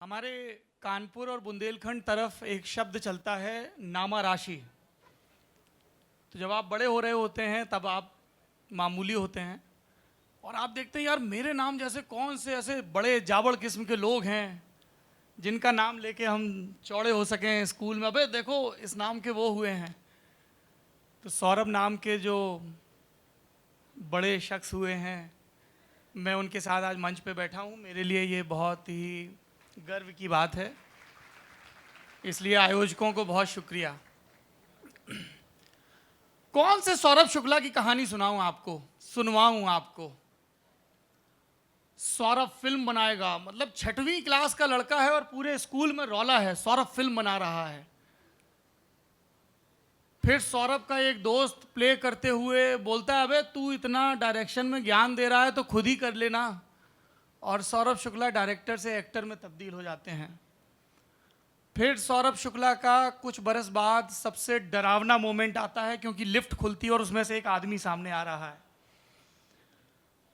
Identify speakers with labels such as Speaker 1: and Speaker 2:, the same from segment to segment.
Speaker 1: हमारे कानपुर और बुंदेलखंड तरफ एक शब्द चलता है नामा राशि। तो जब आप बड़े हो रहे होते हैं तब आप मामूली होते हैं और आप देखते हैं यार मेरे नाम जैसे कौन से ऐसे बड़े जाबड़ किस्म के लोग हैं जिनका नाम लेके हम चौड़े हो सकें स्कूल में। अबे देखो इस नाम के वो हुए हैं। तो सौरभ नाम के जो बड़े शख्स हुए हैं, मैं उनके साथ आज मंच पे बैठा हूँ। मेरे लिए ये बहुत ही गर्व की बात है, इसलिए आयोजकों को बहुत शुक्रिया। कौन से सौरभ शुक्ला की कहानी सुनवाऊं आपको। सौरभ फिल्म बनाएगा, मतलब 6वीं क्लास का लड़का है और पूरे स्कूल में रौला है सौरभ फिल्म बना रहा है। फिर सौरभ का एक दोस्त प्ले करते हुए बोलता है अबे तू इतना डायरेक्शन में ज्ञान दे रहा है तो खुद ही कर लेना, और सौरभ शुक्ला डायरेक्टर से एक्टर में तब्दील हो जाते हैं। फिर सौरभ शुक्ला का कुछ बरस बाद सबसे डरावना मोमेंट आता है क्योंकि लिफ्ट खुलती है और उसमें से एक आदमी सामने आ रहा है।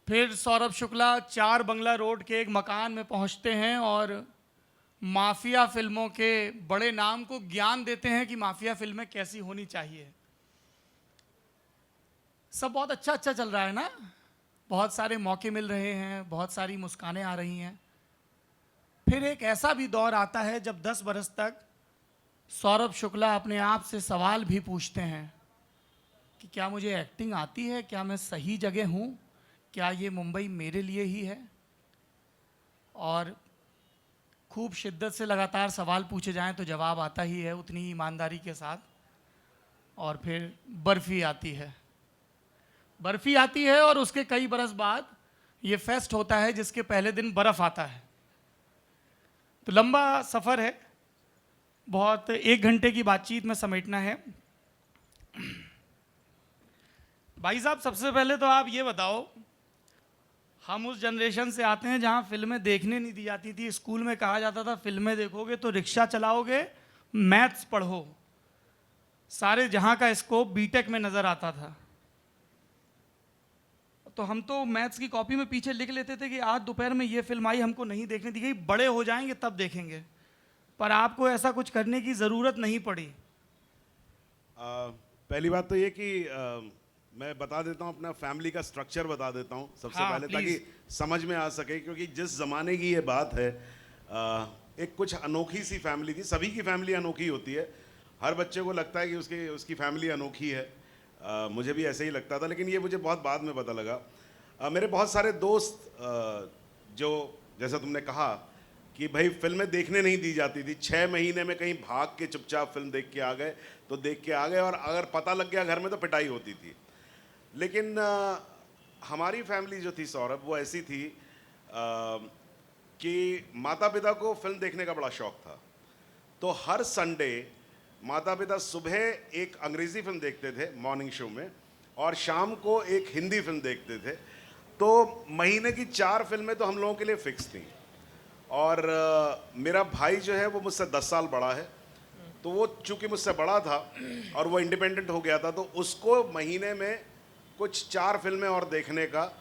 Speaker 1: फिर सौरभ शुक्ला 4 बंगला रोड के एक मकान में पहुंचते हैं और माफिया फिल्मों के बड़े नाम को ज्ञान देते हैं कि माफिया फिल्में कैसी होनी चाहिए। सब बहुत अच्छा चल रहा है ना, बहुत सारे मौके मिल रहे हैं, बहुत सारी मुस्कानें आ रही हैं। फिर एक ऐसा भी दौर आता है जब 10 बरस तक सौरभ शुक्ला अपने आप से सवाल भी पूछते हैं कि क्या मुझे एक्टिंग आती है, क्या मैं सही जगह हूँ, क्या ये मुंबई मेरे लिए ही है। और खूब शिद्दत से लगातार सवाल पूछे जाएं तो जवाब आता ही है उतनी ही ईमानदारी के साथ। और फिर बर्फ़ी आती है और उसके कई बरस बाद ये फेस्ट होता है जिसके पहले दिन बर्फ़ आता है। तो लंबा सफ़र है, बहुत 1 घंटे की बातचीत में समेटना है। भाई साहब, सबसे पहले तो आप ये बताओ, हम उस जनरेशन से आते हैं जहाँ फिल्में देखने नहीं दी जाती थी। स्कूल में कहा जाता था फिल्में देखोगे तो रिक्शा चलाओगे, मैथ्स पढ़ो। सारे जहाँ का स्कोप बीटेक में नज़र आता था। तो हम तो मैथ्स की कॉपी में पीछे लिख लेते थे कि आज दोपहर में ये फिल्म आई, हमको नहीं देखने दी गई, बड़े हो जाएंगे तब देखेंगे। पर आपको ऐसा कुछ करने की ज़रूरत नहीं पड़ी।
Speaker 2: पहली बात तो ये कि मैं बता देता हूँ, अपना फैमिली का स्ट्रक्चर बता देता हूँ सबसे पहले, ताकि समझ में आ सके। क्योंकि जिस ज़माने की ये बात है, एक कुछ अनोखी सी फैमिली थी। सभी की फैमिली अनोखी होती है, हर बच्चे को लगता है कि उसकी फैमिली अनोखी है। मुझे भी ऐसे ही लगता था, लेकिन ये मुझे बहुत बाद में पता लगा। मेरे बहुत सारे दोस्त जो, जैसा तुमने कहा कि भाई फिल्में देखने नहीं दी जाती थी, 6 महीने में कहीं भाग के चुपचाप फिल्म देख के आ गए तो देख के आ गए, और अगर पता लग गया घर में तो पिटाई होती थी। लेकिन हमारी फैमिली जो थी सौरभ, वो ऐसी थी कि माता पिता को फिल्म देखने का बड़ा शौक था। तो हर संडे माता पिता सुबह एक अंग्रेज़ी फिल्म देखते थे मॉर्निंग शो में, और शाम को एक हिंदी फिल्म देखते थे। तो महीने की 4 फिल्में तो हम लोगों के लिए फिक्स थी। और मेरा भाई जो है वो मुझसे 10 साल बड़ा है, तो वो चूँकि मुझसे बड़ा था और वो इंडिपेंडेंट हो गया था, तो उसको महीने में कुछ 4 फिल्में और देखने का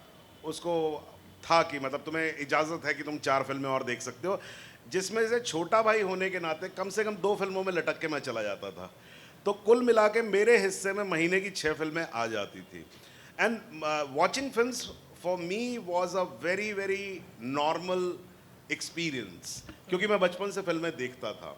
Speaker 2: उसको था कि मतलब तुम्हें इजाज़त है कि तुम 4 फिल्में और देख सकते हो, जिसमें से छोटा भाई होने के नाते कम से कम 2 फिल्मों में लटक के मैं चला जाता था। तो कुल मिला के मेरे हिस्से में महीने की 6 फिल्में आ जाती थी। And watching films for me was a very very normal experience, क्योंकि मैं बचपन से फिल्में देखता था।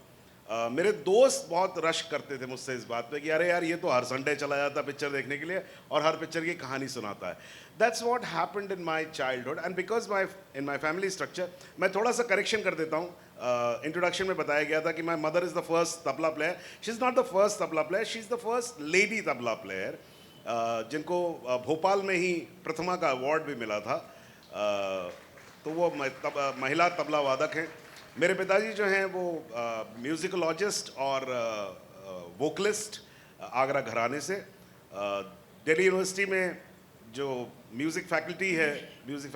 Speaker 2: मेरे दोस्त बहुत रश करते थे मुझसे इस बात पे कि अरे यार ये तो हर संडे चला जाता पिक्चर देखने के लिए और हर पिक्चर की कहानी सुनाता है। That's what happened in my childhood. And because in my family structure, मैं थोड़ा सा करेक्शन कर देता हूँ। इंट्रोडक्शन में बताया गया था कि my mother is the first tabla player. She is not the first tabla player, she is the first lady tabla player, जिनको भोपाल में ही प्रथमा का अवार्ड भी मिला था। तो वो महिला तबला वादक हैं। मेरे पिताजी जो हैं वो म्यूज़िकोलॉजिस्ट और वोकलिस्ट, आगरा घराने से। दिल्ली यूनिवर्सिटी में जो म्यूज़िक फैकल्टी है, music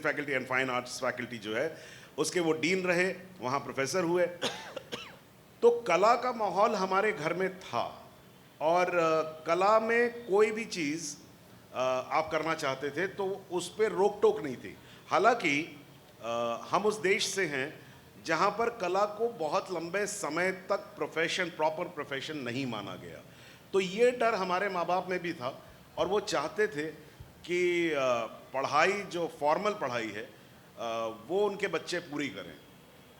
Speaker 2: faculty and fine arts faculty जो है, उसके वो डीन रहे, वहाँ प्रोफेसर हुए। तो कला का माहौल हमारे घर में था, और कला में कोई भी चीज़ आप करना चाहते थे तो उस पर रोक टोक नहीं थी। हालांकि हम उस देश से हैं जहाँ पर कला को बहुत लंबे समय तक प्रोफेशन, प्रॉपर प्रोफेशन नहीं माना गया। तो ये डर हमारे माँ बाप में भी था और वो चाहते थे कि पढ़ाई, जो फॉर्मल पढ़ाई है, वो उनके बच्चे पूरी करें।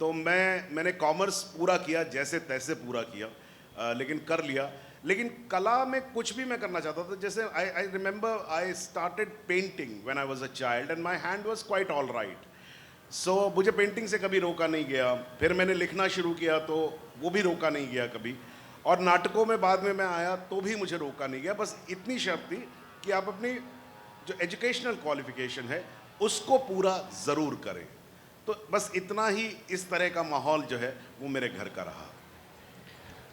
Speaker 2: तो मैंने कॉमर्स पूरा किया, जैसे तैसे पूरा किया, लेकिन कर लिया। लेकिन कला में कुछ भी मैं करना चाहता था। जैसे I remember I started painting when I was a child and my hand was quite all right. So मुझे पेंटिंग से कभी रोका नहीं गया। फिर मैंने लिखना शुरू किया तो वो भी रोका नहीं गया कभी। और नाटकों में बाद में मैं आया तो भी मुझे रोका नहीं गया। बस इतनी शर्त थी कि आप अपनी जो एजुकेशनल क्वालिफिकेशन है उसको पूरा ज़रूर करें। तो बस इतना ही, इस तरह का माहौल जो है वो मेरे घर का रहा।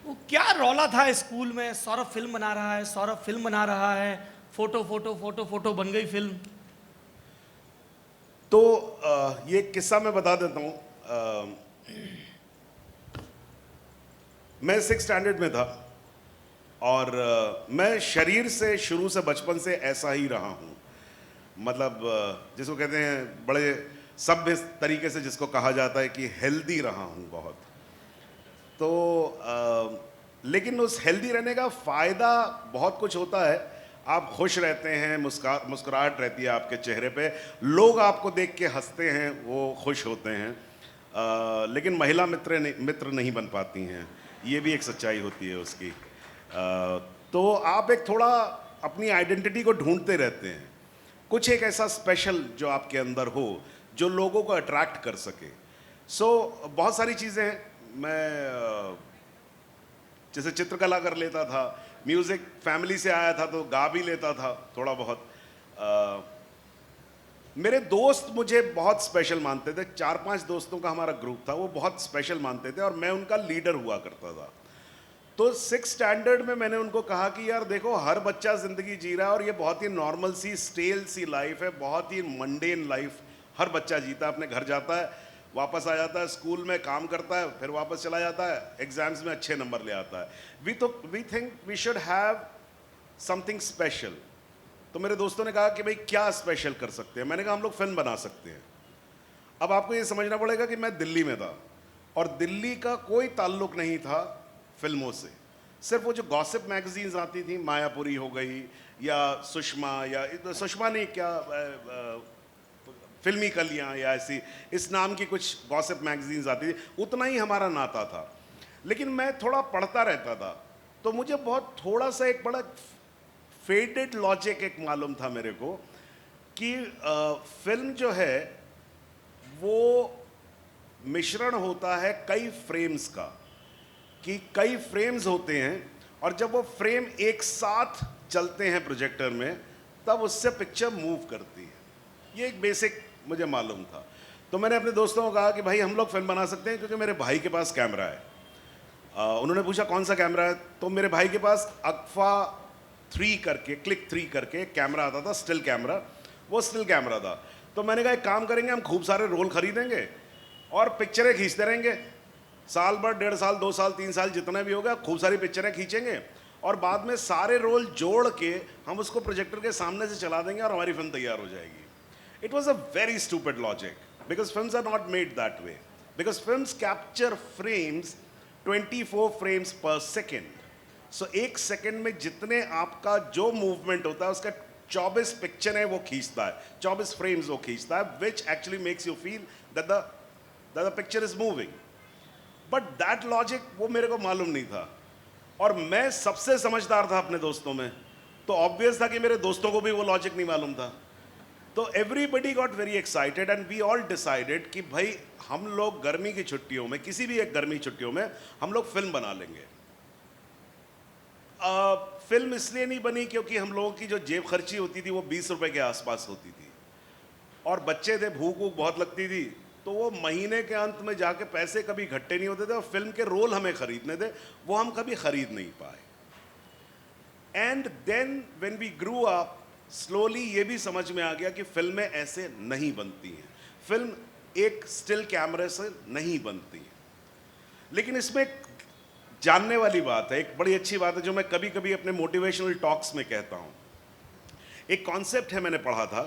Speaker 1: वो क्या रौला था स्कूल में, सौरभ फिल्म बना रहा है, सौरभ फिल्म बना रहा है, फोटो फोटो फोटो फोटो बन गई फिल्म।
Speaker 2: तो ये किस्सा मैं बता देता हूँ। मैं 6th स्टैंडर्ड में था और मैं शरीर से, शुरू से, बचपन से ऐसा ही रहा हूँ। मतलब जिसको कहते हैं बड़े सभ्य तरीके से जिसको कहा जाता है कि हेल्दी रहा हूँ बहुत। तो लेकिन उस हेल्दी रहने का फ़ायदा बहुत कुछ होता है। आप खुश रहते हैं, मुस्कुराहट रहती है आपके चेहरे पे, लोग आपको देख के हंसते हैं, वो खुश होते हैं। लेकिन महिला मित्र नहीं बन पाती हैं, ये भी एक सच्चाई होती है उसकी। तो आप एक थोड़ा अपनी आइडेंटिटी को ढूंढते रहते हैं, कुछ एक ऐसा स्पेशल जो आपके अंदर हो, जो लोगों को अट्रैक्ट कर सके। बहुत सारी चीज़ें हैं। मैं जैसे चित्रकला कर लेता था, म्यूज़िक फैमिली से आया था तो गा भी लेता था थोड़ा बहुत। मेरे दोस्त मुझे बहुत स्पेशल मानते थे। 4-5 दोस्तों का हमारा ग्रुप था, वो बहुत स्पेशल मानते थे और मैं उनका लीडर हुआ करता था। तो 6th स्टैंडर्ड में मैंने उनको कहा कि यार देखो, हर बच्चा ज़िंदगी जी रहा है और ये बहुत ही नॉर्मल सी, स्टेल सी लाइफ है, बहुत ही मंडेन लाइफ हर बच्चा जीता है। अपने घर जाता है, वापस आ जाता है, स्कूल में काम करता है, फिर वापस चला जाता है, एग्जाम्स में अच्छे नंबर ले आता है। We think we should have something special. तो मेरे दोस्तों ने कहा कि भाई क्या स्पेशल कर सकते हैं। मैंने कहा हम लोग फिल्म बना सकते हैं। अब आपको ये समझना पड़ेगा कि मैं दिल्ली में था और दिल्ली का कोई ताल्लुक नहीं था फिल्मों से। सिर्फ वो जो गॉसिप मैगजीन्स आती थी, मायापुरी हो गई या सुषमा, या सुषमा नहीं, क्या फिल्मी कलियां या ऐसी इस नाम की कुछ गॉसिप मैगजीन्स आती थी, उतना ही हमारा नाता था। लेकिन मैं थोड़ा पढ़ता रहता था तो मुझे बहुत थोड़ा सा एक बड़ा फेडेड लॉजिक एक मालूम था मेरे को कि फिल्म जो है वो मिश्रण होता है कई फ्रेम्स का, कि कई फ्रेम्स होते हैं और जब वो फ्रेम एक साथ चलते हैं प्रोजेक्टर में तब उससे पिक्चर मूव करती है। ये एक बेसिक मुझे मालूम था। तो मैंने अपने दोस्तों को कहा कि भाई हम लोग फिल्म बना सकते हैं, क्योंकि मेरे भाई के पास कैमरा है। उन्होंने पूछा कौन सा कैमरा है, तो मेरे भाई के पास अक्फा 3 करके, क्लिक 3 करके कैमरा आता था, स्टिल कैमरा, वो स्टिल कैमरा था। तो मैंने कहा एक काम करेंगे, हम खूब सारे रोल खरीदेंगे और पिक्चरें खींचते रहेंगे, साल भर, 1.5 साल, 2 साल, 3 साल, जितना भी होगा खूब सारी पिक्चरें खींचेंगे और बाद में सारे रोल जोड़ के हम उसको प्रोजेक्टर के सामने से चला देंगे और हमारी फिल्म तैयार हो जाएगी। It was a very stupid logic because films are not made that way. Because films capture frames 24 frames per second. So एक सेकेंड में जितने आपका जो मूवमेंट होता है उसका 24 पिक्चर है वो खींचता है, 24 फ्रेम्स वो खींचता है, which actually makes you feel that the picture is moving. But that logic वो मेरे को मालूम नहीं था और मैं सबसे समझदार था अपने दोस्तों में, तो ऑब्वियस था कि मेरे दोस्तों को भी वो लॉजिक नहीं मालूम था। तो everybody got very excited and we all decided कि भाई हम लोग गर्मी की छुट्टियों में, किसी भी एक गर्मी छुट्टियों में हम लोग फिल्म बना लेंगे। फिल्म इसलिए नहीं बनी क्योंकि हम लोगों की जो जेब खर्ची होती थी वो 20 रुपए के आसपास होती थी और बच्चे थे, भूख वूख बहुत लगती थी, तो वो महीने के अंत में जाके पैसे कभी इकट्ठे नहीं होते थे और फिल्म के रोल हमें खरीदने थे, वो हम कभी खरीद नहीं पाए। And then when we grew up, slowly ये भी समझ में आ गया कि फिल्में ऐसे नहीं बनती हैं, फिल्म एक स्टिल कैमरे से नहीं बनती है। लेकिन इसमें एक जानने वाली बात है, एक बड़ी अच्छी बात है जो मैं कभी कभी अपने मोटिवेशनल टॉक्स में कहता हूँ। एक कॉन्सेप्ट है, मैंने पढ़ा था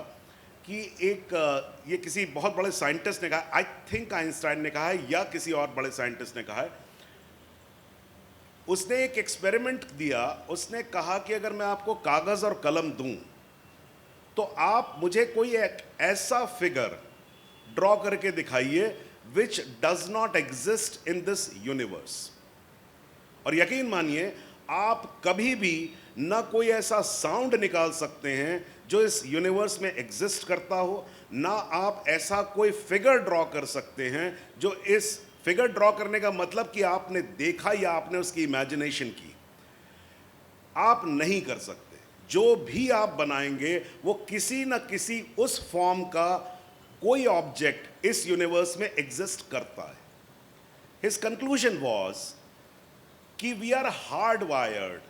Speaker 2: कि ये किसी बहुत बड़े साइंटिस्ट ने कहा, आई थिंक आइंस्टाइन ने कहा है या किसी और बड़े साइंटिस्ट ने कहा है, उसने एक एक्सपेरिमेंट दिया। उसने कहा कि अगर मैं आपको कागज और कलम दूं तो आप मुझे कोई एक ऐसा फिगर ड्रॉ करके दिखाइए which does not exist in this universe. और यकीन मानिए आप कभी भी ना कोई ऐसा साउंड निकाल सकते हैं जो इस यूनिवर्स में एग्जिस्ट करता हो, ना आप ऐसा कोई फिगर ड्रॉ कर सकते हैं जो इस फिगर ड्रॉ करने का मतलब कि आपने देखा या आपने उसकी इमेजिनेशन की, आप नहीं कर सकते। जो भी आप बनाएंगे वो किसी न किसी उस फॉर्म का कोई ऑब्जेक्ट इस यूनिवर्स में एग्जिस्ट करता है। हिज कंक्लूजन वॉज कि we are hard wired,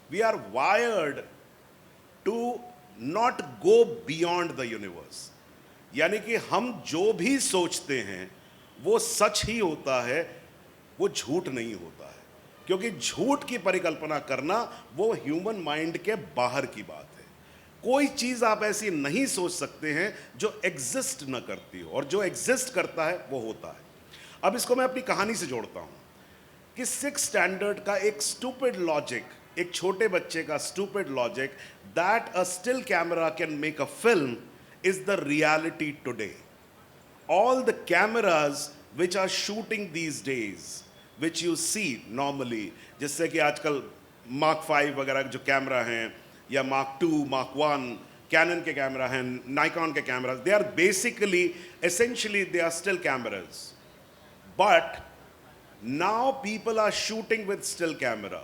Speaker 2: we are wired to not go beyond the universe. यानी कि हम जो भी सोचते हैं वो सच ही होता है, वो झूठ नहीं होता है, क्योंकि झूठ की परिकल्पना करना वो ह्यूमन माइंड के बाहर की बात है। कोई चीज आप ऐसी नहीं सोच सकते हैं जो एग्जिस्ट न करती हो, और जो एग्जिस्ट करता है वो होता है। अब इसको मैं अपनी कहानी से जोड़ता हूं कि 6th स्टैंडर्ड का एक स्टूपिड लॉजिक, एक छोटे बच्चे का stupid logic, that a still camera can make a film, is the reality today. All the cameras which are shooting these days, which you see normally, जिससे कि आजकल Mark 5 वगैरह जो कैमरा हैं, या Mark 2, Mark 1, Canon के camera हैं, Nikon के camera, they are basically, essentially they are still cameras. But now people are shooting with still camera.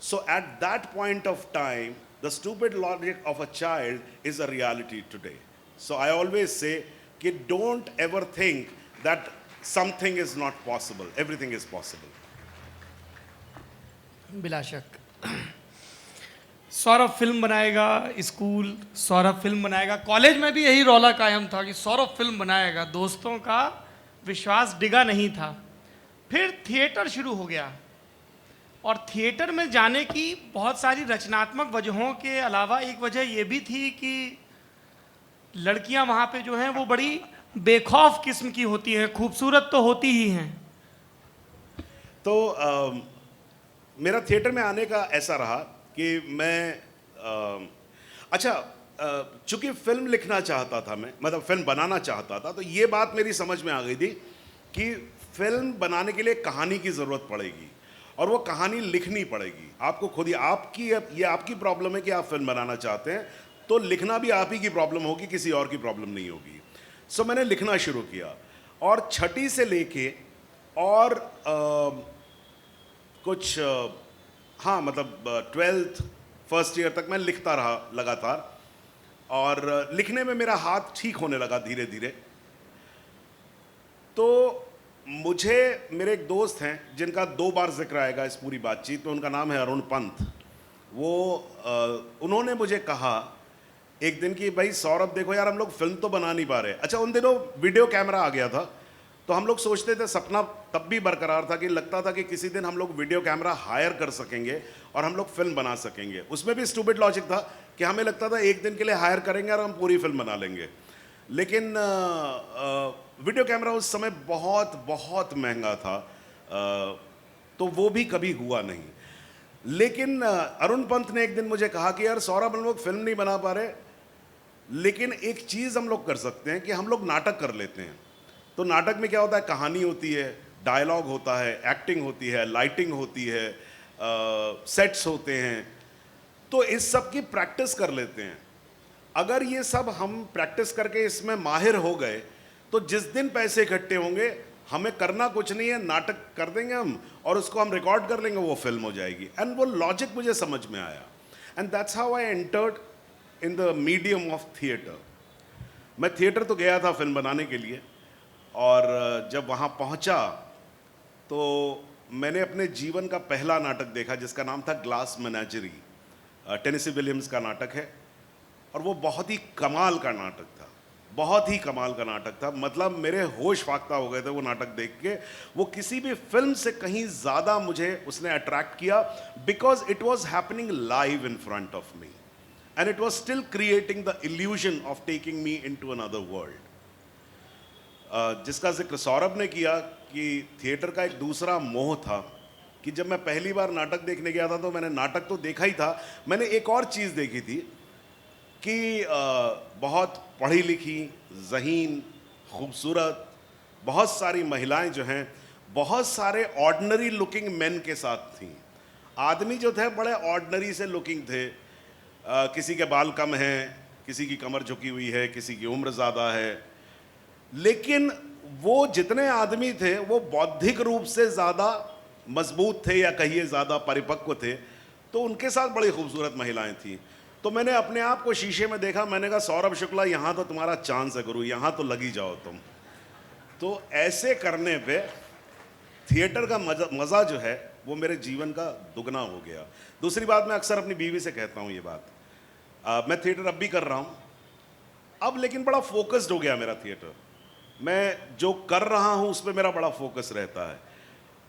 Speaker 2: So at that point of time, the stupid logic of a child is a reality today. So I always say, कि don't ever think that something is not possible. Everything is possible.
Speaker 1: बिला शक। Saurabh film बनाएगा, school Saurabh film बनाएगा, college में भी यही रौला कायम था कि सौरभ फिल्म बनाएगा। दोस्तों का विश्वास डिगा नहीं था। फिर थिएटर शुरू हो गया, और थिएटर में जाने की बहुत सारी रचनात्मक वजहों के अलावा एक वजह यह भी थी कि लड़कियां वहां पे जो हैं वो बड़ी बेखौफ किस्म की होती हैं, खूबसूरत तो होती ही हैं।
Speaker 2: तो मेरा थिएटर में आने का ऐसा रहा कि मैं चूंकि फिल्म लिखना चाहता था मैं, मतलब फिल्म बनाना चाहता था, तो ये बात मेरी समझ में आ गई थी कि फिल्म बनाने के लिए कहानी की ज़रूरत पड़ेगी, और वो कहानी लिखनी पड़ेगी आपको खुद ही। ये आपकी प्रॉब्लम है कि आप फिल्म बनाना चाहते हैं, तो लिखना भी आप ही की प्रॉब्लम होगी, किसी और की प्रॉब्लम नहीं होगी। सो मैंने लिखना शुरू किया, और 6ठी से लेके और हाँ मतलब 12th फर्स्ट ईयर तक मैं लिखता रहा लगातार, और लिखने में मेरा हाथ ठीक होने लगा धीरे धीरे। तो मुझे, मेरे एक दोस्त हैं जिनका 2 बार जिक्र आएगा इस पूरी बातचीत में, उनका नाम है अरुण पंत। उन्होंने मुझे कहा एक दिन कि भाई सौरभ देखो यार, हम लोग फिल्म तो बना नहीं पा रहे। अच्छा, उन दिनों वीडियो कैमरा आ गया था, तो हम लोग सोचते थे, सपना तब भी बरकरार था कि लगता था कि किसी दिन हम लोग वीडियो कैमरा हायर कर सकेंगे और हम लोग फिल्म बना सकेंगे। उसमें भी स्टूपिड लॉजिक था कि हमें लगता था एक दिन के लिए हायर करेंगे और हम पूरी फिल्म बना लेंगे। लेकिन वीडियो कैमरा उस समय बहुत बहुत महंगा था, तो वो भी कभी हुआ नहीं। लेकिन अरुण पंत ने एक दिन मुझे कहा कि यार सौरभ, हम लोग फिल्म नहीं बना पा रहे, लेकिन एक चीज़ हम लोग कर सकते हैं कि हम लोग नाटक कर लेते हैं। तो नाटक में क्या होता है, कहानी होती है, डायलॉग होता है, एक्टिंग होती है, लाइटिंग होती है, सेट्स होते हैं, तो इस सब की प्रैक्टिस कर लेते हैं। अगर ये सब हम प्रैक्टिस करके इसमें माहिर हो गए, तो जिस दिन पैसे इकट्ठे होंगे, हमें करना कुछ नहीं है, नाटक कर देंगे हम और उसको हम रिकॉर्ड कर लेंगे, वो फिल्म हो जाएगी। एंड वो लॉजिक मुझे समझ में आया, and that's how I entered in the medium of theatre. मैं थिएटर तो गया था फिल्म बनाने के लिए, और जब वहाँ पहुँचा तो मैंने अपने जीवन का पहला नाटक देखा जिसका नाम था ग्लास मेनाजरी। टेनेसी विलियम्स का नाटक है, और वो बहुत ही कमाल का नाटक था, बहुत ही कमाल का नाटक था। मतलब मेरे होश फाख्ता हो गए थे वो नाटक देख के। वो किसी भी फिल्म से कहीं ज़्यादा मुझे उसने अट्रैक्ट किया, because it was happening live in front of me. and it was still creating the illusion of taking me into another world. जिसका जिक्र सौरभ ने किया कि थिएटर का एक दूसरा मोह था कि जब मैं पहली बार नाटक देखने गया था तो मैंने नाटक तो देखा ही था, मैंने एक और चीज़ देखी थी कि बहुत पढ़ी लिखी, ज़हीन, खूबसूरत, बहुत सारी महिलाएं जो हैं बहुत सारे ऑर्डिनरी लुकिंग मेन के साथ थीं। आदमी जो थे बड़े ऑर्डिनरी से लुकिंग थे, किसी के बाल कम हैं, किसी की कमर झुकी हुई है, किसी की उम्र ज़्यादा है, लेकिन वो जितने आदमी थे वो बौद्धिक रूप से ज़्यादा मजबूत थे या कहिए ज़्यादा परिपक्व थे, तो उनके साथ बड़ी खूबसूरत महिलाएं थीं। तो मैंने अपने आप को शीशे में देखा, मैंने कहा सौरभ शुक्ला यहाँ तो तुम्हारा चांस है गुरु, यहाँ तो लगी जाओ तुम। तो ऐसे करने पे थिएटर का मज़ा जो है वो मेरे जीवन का दुगना हो गया। दूसरी बात, मैं अक्सर अपनी बीवी से कहता हूँ ये बात, मैं थिएटर अब भी कर रहा हूँ अब, लेकिन बड़ा फोकस्ड हो गया मेरा थिएटर। मैं जो कर रहा हूँ उस पर मेरा बड़ा फोकस रहता है।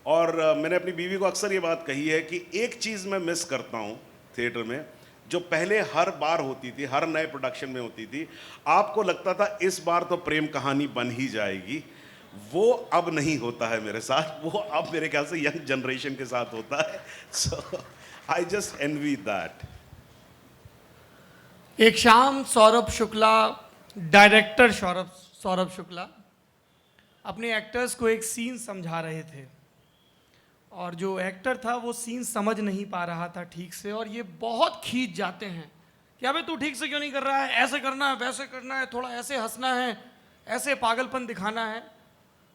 Speaker 2: और मैंने अपनी बीवी को अक्सर ये बात कही है कि एक चीज़ मैं मिस करता हूँ थिएटर में, जो पहले हर बार होती थी, हर नए प्रोडक्शन में होती थी, आपको लगता था इस बार तो प्रेम कहानी बन ही जाएगी, वो अब नहीं होता है मेरे साथ। वो अब मेरे ख्याल से यंग जनरेशन के साथ होता है। सो आई जस्ट एनवी दैट।
Speaker 1: एक शाम सौरभ शुक्ला, डायरेक्टर सौरभ शुक्ला अपने एक्टर्स को एक सीन समझा रहे थे और जो एक्टर था वो सीन समझ नहीं पा रहा था ठीक से, और ये बहुत खींच जाते हैं कि अबे तू ठीक से क्यों नहीं कर रहा है, ऐसे करना है, वैसे करना है, थोड़ा ऐसे हंसना है, ऐसे पागलपन दिखाना है।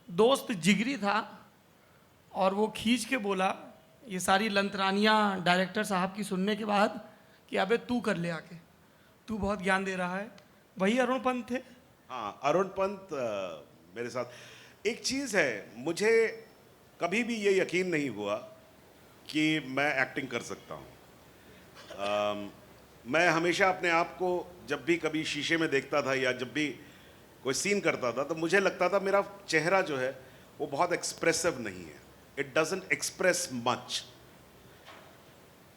Speaker 1: दोस्त जिगरी था और वो खींच के बोला, ये सारी लंतरानियाँ डायरेक्टर साहब की सुनने के बाद, कि अबे तू कर ले आके, तू बहुत ज्ञान दे रहा है। वही अरुण पंत थे।
Speaker 2: हाँ, अरुण पंत मेरे साथ। एक चीज़ है, मुझे कभी भी ये यकीन नहीं हुआ कि मैं एक्टिंग कर सकता हूँ। मैं हमेशा अपने आप को जब भी कभी शीशे में देखता था या जब भी कोई सीन करता था तो मुझे लगता था मेरा चेहरा जो है वो बहुत एक्सप्रेसिव नहीं है, इट डजंट एक्सप्रेस मच।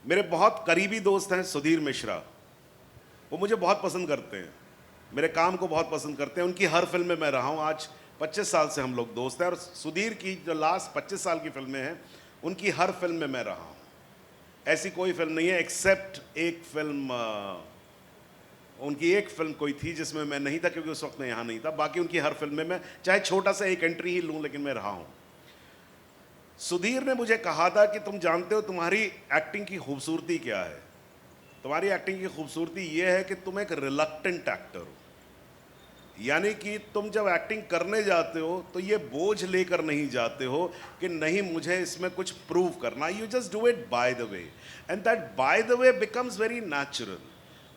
Speaker 2: मेरे बहुत करीबी दोस्त हैं सुधीर मिश्रा, वो मुझे बहुत पसंद करते हैं, मेरे काम को बहुत पसंद करते हैं, उनकी हर फिल्म में मैं रहा हूँ। आज 25 साल से हम लोग दोस्त हैं और सुधीर की जो लास्ट 25 साल की फिल्में हैं उनकी हर फिल्म में मैं रहा हूँ। ऐसी कोई फिल्म नहीं है एक्सेप्ट एक फिल्म, उनकी एक फिल्म कोई थी जिसमें मैं नहीं था क्योंकि उस वक्त मैं यहाँ नहीं था, बाकी उनकी हर फिल्म में मैं चाहे छोटा सा एक एंट्री ही लूँ लेकिन मैं रहा हूँ। सुधीर ने मुझे कहा था कि तुम जानते हो तुम्हारी एक्टिंग की खूबसूरती क्या है, तुम्हारी एक्टिंग की खूबसूरती ये है कि तुम एक रिलक्टेंट एक्टर हो, यानी कि तुम जब एक्टिंग करने जाते हो तो ये बोझ लेकर नहीं जाते हो कि नहीं मुझे इसमें कुछ प्रूव करना, you just do it by the way, and that by the way becomes very natural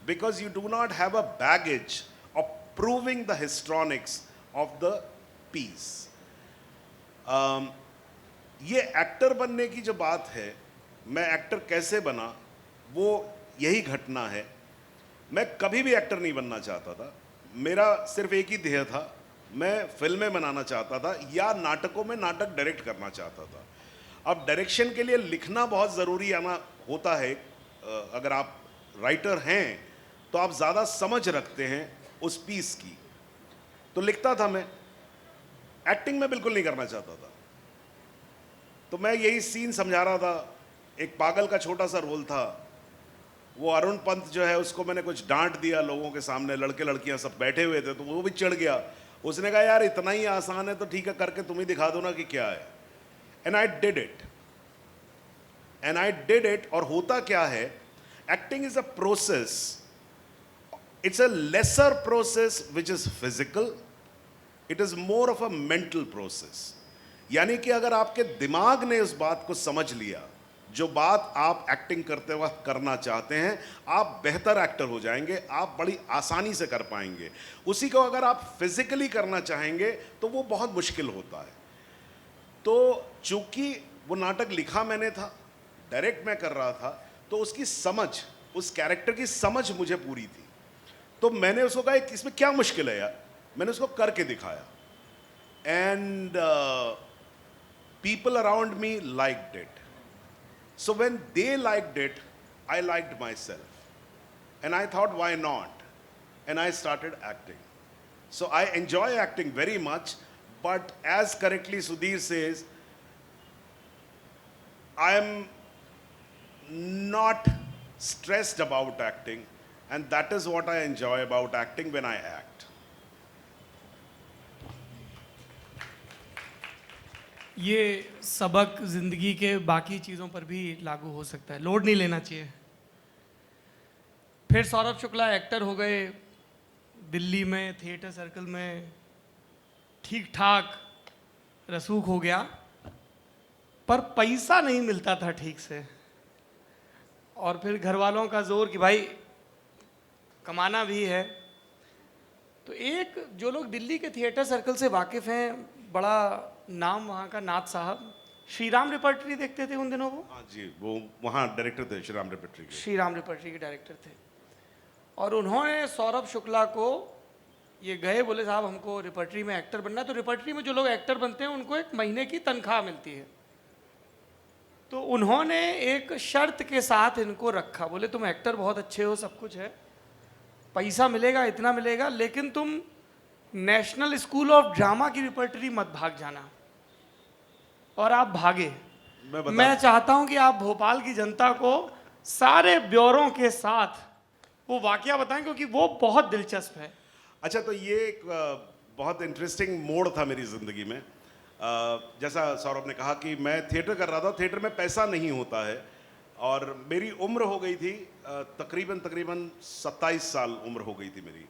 Speaker 2: because you do not have a baggage of proving the histrionics of the piece. ये एक्टर बनने की जो बात है, मैं actor कैसे बना, वो यही घटना है। मैं कभी भी एक्टर नहीं बनना चाहता था, मेरा सिर्फ एक ही ध्येय था, मैं फिल्में बनाना चाहता था या नाटकों में नाटक डायरेक्ट करना चाहता था। अब डायरेक्शन के लिए लिखना बहुत ज़रूरी आना होता है, अगर आप राइटर हैं तो आप ज़्यादा समझ रखते हैं उस पीस की, तो लिखता था मैं, एक्टिंग में बिल्कुल नहीं करना चाहता था। तो मैं यही सीन समझा रहा था, एक पागल का छोटा सा रोल था, वो अरुण पंत जो है उसको मैंने कुछ डांट दिया लोगों के सामने, लड़के लड़कियां सब बैठे हुए थे तो वो भी चिढ़ गया, उसने कहा यार इतना ही आसान है तो ठीक है करके तुम ही दिखा दो ना कि क्या है। एंड आई डिड इट, और होता क्या है, acting is a process, it's a lesser process which is physical, it is more of a mental process. यानी कि अगर आपके दिमाग ने उस बात को समझ लिया, जो बात आप एक्टिंग करते वक्त करना चाहते हैं, आप बेहतर एक्टर हो जाएंगे, आप बड़ी आसानी से कर पाएंगे। उसी को अगर आप फिजिकली करना चाहेंगे तो वो बहुत मुश्किल होता है। तो चूंकि वो नाटक लिखा मैंने था, डायरेक्ट मैं कर रहा था, तो उसकी समझ, उस कैरेक्टर की समझ मुझे पूरी थी। तो मैंने उसको कहा इसमें क्या मुश्किल है यार, मैंने उसको करके दिखाया, and people around me liked it. So when they liked it, I liked myself. and I thought, why not? And I started acting. So I enjoy acting very much, but as correctly Sudhir says, I am not stressed about acting, and that is what I enjoy about acting when I act.
Speaker 1: ये सबक जिंदगी के बाकी चीज़ों पर भी लागू हो सकता है, लोड नहीं लेना चाहिए। फिर सौरभ शुक्ला एक्टर हो गए, दिल्ली में थिएटर सर्कल में ठीक ठाक रसूख हो गया, पर पैसा नहीं मिलता था ठीक से। और फिर घर वालों का जोर कि भाई कमाना भी है। तो एक जो लोग दिल्ली के थिएटर सर्कल से वाकिफ़ हैं, बड़ा नाम वहाँ का नाथ साहब, श्री राम रिपर्टरी देखते थे उन दिनों वो?
Speaker 2: हाँ जी, वो वहाँ डायरेक्टर थे श्री राम रिपर्टरी के।
Speaker 1: श्री राम रिपर्टरी के डायरेक्टर थे। और उन्होंने सौरभ शुक्ला को ये गए, बोले साहब हमको रिपर्टरी में एक्टर बनना है। तो रिपर्टरी में जो लोग एक्टर बनते हैं उनको एक महीने की तनख्वाह मिलती है। तो उन्होंने एक शर्त के साथ इनको रखा, बोले तुम एक्टर बहुत अच्छे हो, सब कुछ है, पैसा मिलेगा, इतना मिलेगा, लेकिन तुम नेशनल स्कूल ऑफ ड्रामा की रिपर्टरी मत भाग जाना। और आप भागे। मैं चाहता हूं कि आप भोपाल की जनता को सारे ब्यौरों के साथ वो वाकया बताएं, क्योंकि वो बहुत दिलचस्प है।
Speaker 2: अच्छा, तो ये एक बहुत इंटरेस्टिंग मोड़ था मेरी ज़िंदगी में। जैसा सौरभ ने कहा कि मैं थिएटर कर रहा था, थिएटर में पैसा नहीं होता है, और मेरी उम्र हो गई थी तकरीबन 27 साल उम्र हो गई थी मेरी,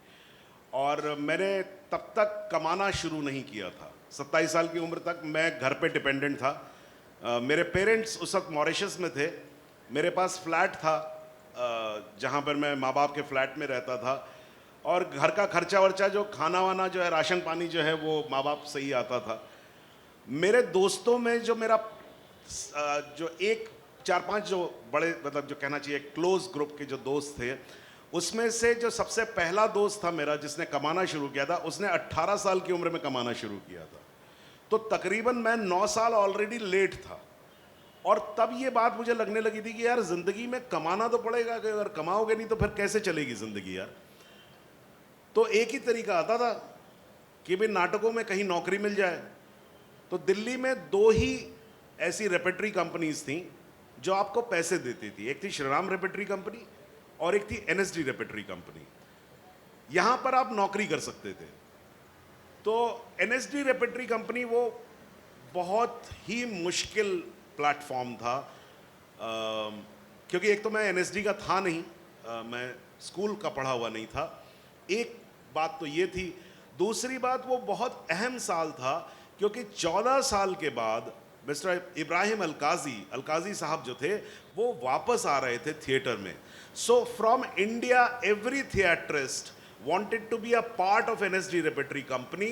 Speaker 2: और मैंने तब तक कमाना शुरू नहीं किया था। 27 साल की उम्र तक मैं घर पे डिपेंडेंट था। मेरे पेरेंट्स उस वक्त मॉरिशस में थे, मेरे पास फ्लैट था जहाँ पर मैं माँ बाप के फ्लैट में रहता था, और घर का खर्चा वर्चा जो खाना वाना जो है, राशन पानी जो है, वो माँ बाप से ही आता था। मेरे दोस्तों में जो मेरा जो एक 4-5 जो बड़े, मतलब जो कहना चाहिए क्लोज ग्रुप के जो दोस्त थे, उसमें से जो सबसे पहला दोस्त था मेरा जिसने कमाना शुरू किया था, उसने 18 साल की उम्र में कमाना शुरू किया था। तो तकरीबन मैं 9 साल ऑलरेडी लेट था, और तब ये बात मुझे लगने लगी थी कि यार ज़िंदगी में कमाना तो पड़ेगा, कि अगर कमाओगे नहीं तो फिर कैसे चलेगी ज़िंदगी यार। तो एक ही तरीका आता था कि भाई नाटकों में कहीं नौकरी मिल जाए। तो दिल्ली में 2 ही ऐसी रेपेट्री कंपनीज थी जो आपको पैसे देती थी, एक थी श्री राम रेपेट्री कंपनी और एक थी एनएसडी रेपेट्री कंपनी। यहाँ पर आप नौकरी कर सकते थे। तो एनएसडी रेपेट्री कंपनी वो बहुत ही मुश्किल प्लेटफॉर्म था, क्योंकि एक तो मैं एनएसडी का था नहीं, मैं स्कूल का पढ़ा हुआ नहीं था, एक बात तो ये थी। दूसरी बात, वो बहुत अहम साल था क्योंकि 14 साल के बाद मिस्टर इब्राहिम अलकाजी साहब जो थे वो वापस आ रहे थे थिएटर में। So from India every theatrist wanted to be a part of NSD Repertory Company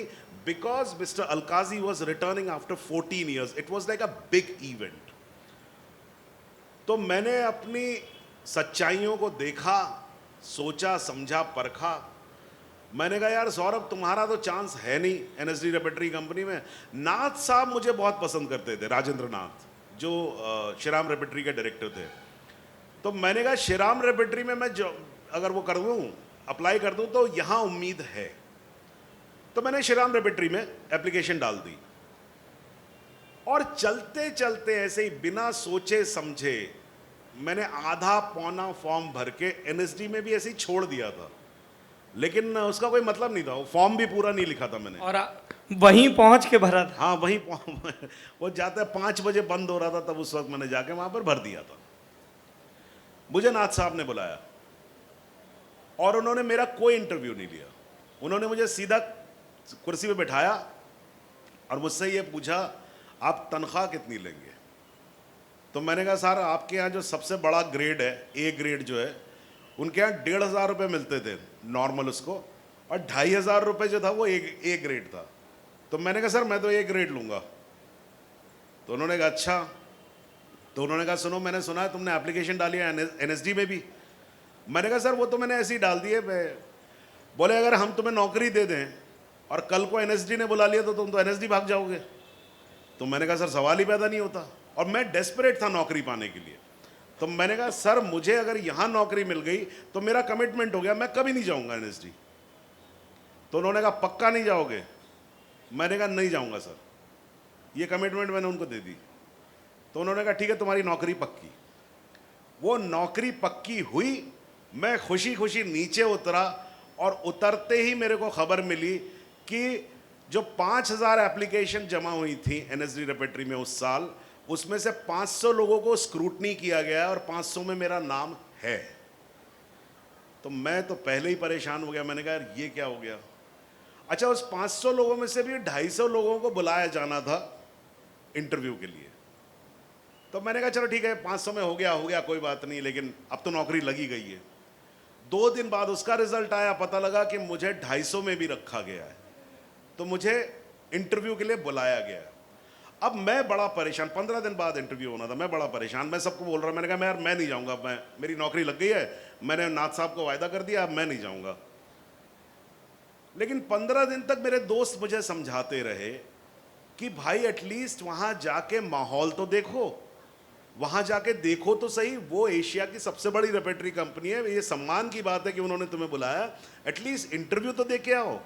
Speaker 2: because Mr. Alkazi was returning after 14 years. It was like a big event. तो मैंने अपनी सच्चाइयों को देखा, सोचा, समझा, परखा। मैंने कहा यार सौरभ, तुम्हारा तो चांस है नहीं एनएसडी रेपेट्री कंपनी में। नाथ साहब मुझे बहुत पसंद करते थे, राजेंद्र नाथ, जो श्रीराम रेपेट्री के डायरेक्टर थे। तो मैंने कहा श्रीराम रेपेट्री में मैं जो अगर वो कर दूँ, अप्लाई कर दूं, तो यहाँ उम्मीद है। तो मैंने श्रीराम रेपेट्री में एप्लीकेशन डाल दी, और चलते चलते ऐसे ही बिना सोचे समझे मैंने आधा पौना फॉर्म भर के एनएसडी में भी ऐसे ही छोड़ दिया था, लेकिन उसका कोई मतलब नहीं था, वो फॉर्म भी पूरा नहीं लिखा था मैंने।
Speaker 1: और वहीं पहुंच के भरा था।
Speaker 2: हाँ, वहीं वो जाते 5 बजे बंद हो रहा था, तब उस वक्त मैंने जाके वहां पर भर दिया था। मुझे नाथ साहब ने बुलाया और उन्होंने मेरा कोई इंटरव्यू नहीं लिया। उन्होंने मुझे सीधा कुर्सी पे बिठाया और मुझसे ये पूछा, आप तनख्वाह कितनी लेंगे? तो मैंने कहा सर, आपके यहाँ जो सबसे बड़ा ग्रेड है, ए ग्रेड जो है, उनके यहाँ 1,500 रुपये मिलते थे नॉर्मल उसको, और 2,500 रुपये जो था वो ए ग्रेड था। तो मैंने कहा सर मैं तो ए ग्रेड लूँगा। तो उन्होंने कहा अच्छा। तो उन्होंने कहा सुनो, मैंने सुना है तुमने एप्लीकेशन डाली है एनएसडी में भी। मैंने कहा सर वो तो मैंने ऐसे ही डाल दिए। बोले अगर हम तुम्हें नौकरी दे दें और कल को एनएसडी ने बुला लिया तो तुम तो एनएसडी भाग जाओगे। तो मैंने कहा सर सवाल ही पैदा नहीं होता, और मैं डेस्परेट था नौकरी पाने के लिए। तो मैंने कहा सर मुझे अगर यहाँ नौकरी मिल गई तो मेरा कमिटमेंट हो गया, मैं कभी नहीं जाऊँगा एनएसडी। तो उन्होंने कहा पक्का नहीं जाओगे? मैंने कहा नहीं जाऊँगा सर, ये कमिटमेंट मैंने उनको दे दी। तो उन्होंने कहा ठीक है तुम्हारी नौकरी पक्की। वो नौकरी पक्की हुई, मैं खुशी खुशी नीचे उतरा और उतरते ही मेरे को खबर मिली कि जो 5000 एप्लीकेशन जमा हुई थी एनएसडी रेपेट्री में उस साल, उसमें से 500 लोगों को स्क्रूटनी किया गया है और 500 में मेरा नाम है। तो मैं तो पहले ही परेशान हो गया, मैंने कहा यार ये क्या हो गया। अच्छा, उस 500 लोगों में से भी 250 लोगों को बुलाया जाना था इंटरव्यू के लिए। तो मैंने कहा चलो ठीक है 500 में हो गया कोई बात नहीं, लेकिन अब तो नौकरी लगी गई है। 2 दिन बाद उसका रिजल्ट आया, पता लगा कि मुझे 250 में भी रखा गया है। तो मुझे इंटरव्यू के लिए बुलाया गया। अब मैं बड़ा परेशान, 15 दिन बाद इंटरव्यू होना था, मैं बड़ा परेशान, मैं सबको बोल रहा, मैंने कहा यार मैं नहीं जाऊंगा, मेरी नौकरी लग गई है, मैंने नाथ साहब को वायदा कर दिया, अब मैं नहीं जाऊंगा। लेकिन 15 दिन तक मेरे दोस्त मुझे समझाते रहे कि भाई एटलीस्ट वहां जाके माहौल तो देखो, वहां जाके देखो तो सही, वो एशिया की सबसे बड़ी रेपेट्री कंपनी है, ये सम्मान की बात है कि उन्होंने तुम्हें बुलाया, एटलीस्ट इंटरव्यू तो दे के आओ।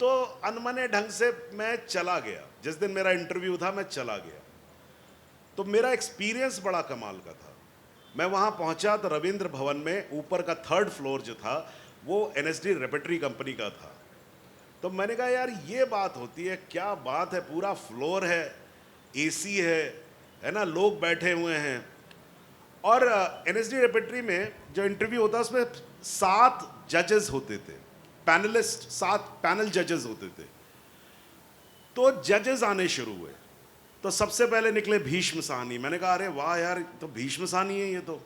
Speaker 2: तो अनमने ढंग से मैं चला गया, जिस दिन मेरा इंटरव्यू था मैं चला गया। तो मेरा एक्सपीरियंस बड़ा कमाल का था। मैं वहां पहुंचा तो रविंद्र भवन में ऊपर का 3rd फ्लोर जो था वो एनएसडी रेपेट्री कंपनी का था। तो मैंने कहा यार ये बात होती है, क्या बात है, पूरा फ्लोर है, एसी है ना, लोग बैठे हुए हैं। और एनएसडी रेपेट्री में जो इंटरव्यू होता है उसमें 7 जजेस होते थे, पैनलिस्ट, 7 पैनल जजेस होते थे। तो जजेस आने शुरू हुए, तो सबसे पहले निकले भीष्म साहनी। मैंने कहा अरे वाह यार, तो भीष्म साहनी है ये तो,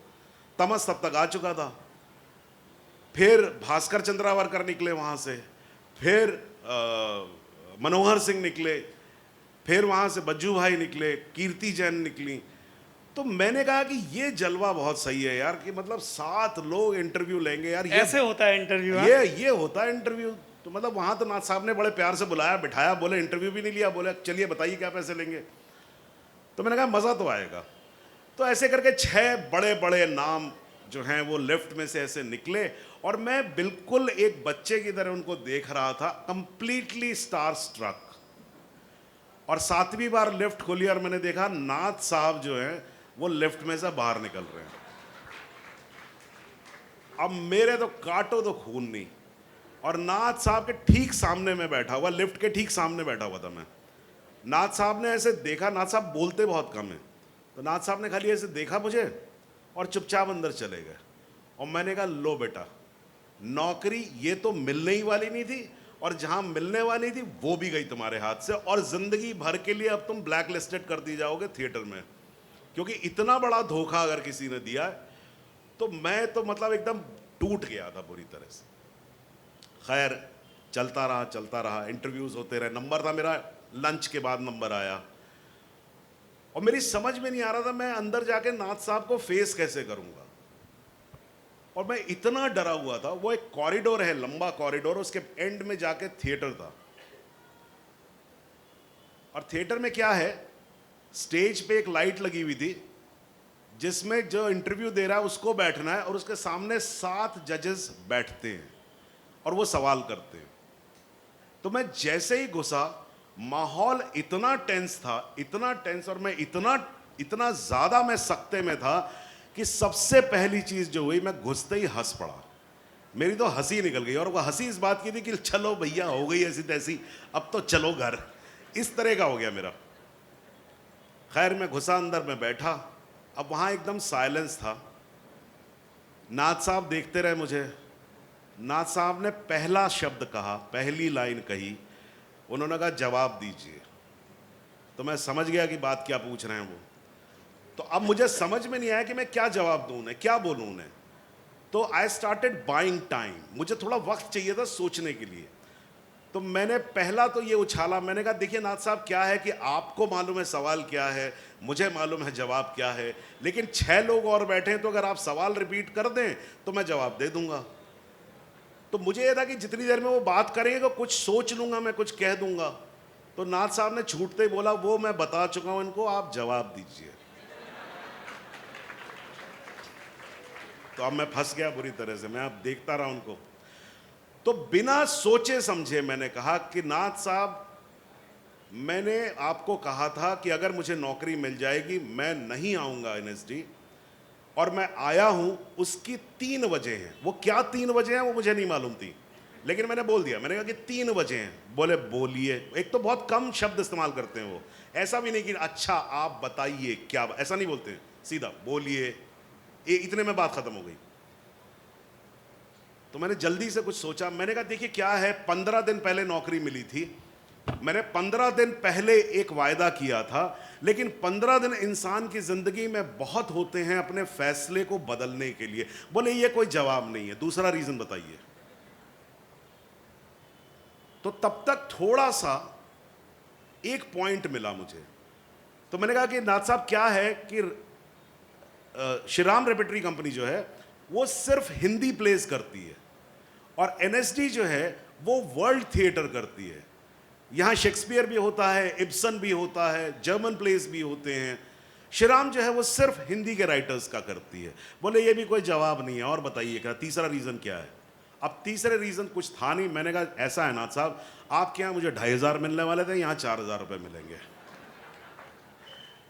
Speaker 2: तमस तब तक आ चुका था। फिर भास्कर चंद्रावरकर निकले वहाँ से, फिर मनोहर सिंह निकले, फिर वहाँ से बज्जू भाई निकले, कीर्ति जैन निकली। तो मैंने कहा कि ये जलवा बहुत सही है यार, कि मतलब 7 लोग इंटरव्यू लेंगे यार, ये
Speaker 1: ऐसे होता है इंटरव्यू?
Speaker 2: ये होता है इंटरव्यू। तो मतलब वहाँ तो नाथ साहब ने बड़े प्यार से बुलाया, बिठाया, बोले इंटरव्यू भी नहीं लिया, बोले चलिए बताइए क्या पैसे लेंगे। तो मैंने कहा मज़ा तो आएगा। तो ऐसे करके 6 बड़े बड़े नाम जो हैं वो लिफ्ट में से ऐसे निकले, और मैं बिल्कुल एक बच्चे की तरह उनको देख रहा था, कंप्लीटली स्टार स्ट्रक। और 7वीं बार लिफ्ट खोली और मैंने देखा नाथ साहब जो हैं वो लिफ्ट में से बाहर निकल रहे हैं। अब मेरे तो काटो तो खून नहीं, और नाथ साहब के ठीक सामने में बैठा हुआ, लिफ्ट के ठीक सामने बैठा हुआ था मैं। नाथ साहब ने ऐसे देखा, नाथ साहब बोलते बहुत कम है, तो नाथ साहब ने खाली ऐसे देखा मुझे और चुपचाप अंदर चले गए। और मैंने कहा लो बेटा, नौकरी ये तो मिलने ही वाली नहीं थी, और जहां मिलने वाली थी वो भी गई तुम्हारे हाथ से, और जिंदगी भर के लिए अब तुम ब्लैक लिस्टेड कर दी जाओगे थिएटर में, क्योंकि इतना बड़ा धोखा अगर किसी ने दिया है। तो मैं तो मतलब एकदम टूट गया था बुरी तरह से। खैर चलता रहा, इंटरव्यूज होते रहे, नंबर था मेरा, लंच के बाद नंबर आया, और मेरी समझ में नहीं आ रहा था मैं अंदर जाके नाथ साहब को फेस कैसे करूंगा। और मैं इतना डरा हुआ था, वो एक कॉरिडोर है, लंबा कॉरिडोर, उसके एंड में जाके थिएटर था। और थिएटर में क्या है, स्टेज पे एक लाइट लगी हुई थी जिसमें जो इंटरव्यू दे रहा है उसको बैठना है, और उसके सामने 7 जजेस बैठते हैं और वो सवाल करते हैं। तो मैं जैसे ही घुसा, माहौल इतना टेंस था, इतना टेंस, और मैं इतना ज्यादा मैं सख्ते में था कि सबसे पहली चीज जो हुई, मैं घुसते ही हंस पड़ा। मेरी तो हंसी निकल गई, और वो हंसी इस बात की थी कि चलो भैया हो गई ऐसी तैसी, अब तो चलो घर, इस तरह का हो गया मेरा। खैर मैं घुसा अंदर, मैं बैठा। अब वहां एकदम साइलेंस था। नाथ साहब देखते रहे मुझे। नाथ साहब ने पहला शब्द कहा, पहली लाइन कही, उन्होंने कहा जवाब दीजिए। तो मैं समझ गया कि बात क्या पूछ रहे हैं वो। तो अब मुझे समझ में नहीं आया कि मैं क्या जवाब दूं उन्हें, क्या बोलूं उन्हें। तो आई स्टार्टेड बाइंग टाइम, मुझे थोड़ा वक्त चाहिए था सोचने के लिए। तो मैंने पहला तो ये उछाला, मैंने कहा देखिए नाथ साहब, क्या है कि आपको मालूम है सवाल क्या है, मुझे मालूम है जवाब क्या है, लेकिन 6 लोग और बैठे हैं, तो अगर आप सवाल रिपीट कर दें तो मैं जवाब दे दूंगा। तो मुझे यह था कि जितनी देर में वो बात करेंगे तो कुछ सोच लूंगा, मैं कुछ कह दूंगा। तो नाथ साहब ने छूटते ही बोला, वो मैं बता चुका हूं इनको, आप जवाब दीजिए। तो अब मैं फंस गया बुरी तरह से, मैं अब देखता रहा उनको। तो बिना सोचे समझे मैंने कहा कि नाथ साहब, मैंने आपको कहा था कि अगर मुझे नौकरी मिल जाएगी मैं नहीं आऊंगा एनएसडी, और मैं आया हूं। उसकी 3 वजह हैं। वो क्या 3 वजह हैं वो मुझे नहीं मालूम थी, लेकिन मैंने बोल दिया। मैंने कहा कि 3 वजह हैं। बोले बोलिए। एक तो बहुत कम शब्द इस्तेमाल करते हैं वो, ऐसा भी नहीं कि अच्छा आप बताइए क्या, ऐसा नहीं बोलते हैं, सीधा बोलिए। इतने में बात खत्म हो गई। तो मैंने जल्दी से कुछ सोचा। मैंने कहा देखिए क्या है, 15 दिन पहले नौकरी मिली थी। मैंने 15 दिन पहले एक वायदा किया था, लेकिन 15 दिन इंसान की जिंदगी में बहुत होते हैं अपने फैसले को बदलने के लिए। बोले ये कोई जवाब नहीं है, दूसरा रीजन बताइए। तो तब तक थोड़ा सा एक पॉइंट मिला मुझे। तो मैंने कहा कि नाथ साहब क्या है कि श्रीराम रेपेटरी कंपनी जो है वो सिर्फ हिंदी प्लेस करती है, और एनएसडी जो है वो वर्ल्ड थिएटर करती है। यहाँ शेक्सपियर भी होता है, इब्सन भी होता है, जर्मन प्लेस भी होते हैं। श्रीराम जो है वो सिर्फ हिंदी के राइटर्स का करती है। बोले ये भी कोई जवाब नहीं है, और बताइए क्या तीसरा रीज़न क्या है। अब तीसरे रीज़न कुछ था नहीं। मैंने कहा ऐसा है नाथ साहब, आपके यहाँ मुझे 2500 मिलने वाले थे, यहाँ 4000 रुपये मिलेंगे।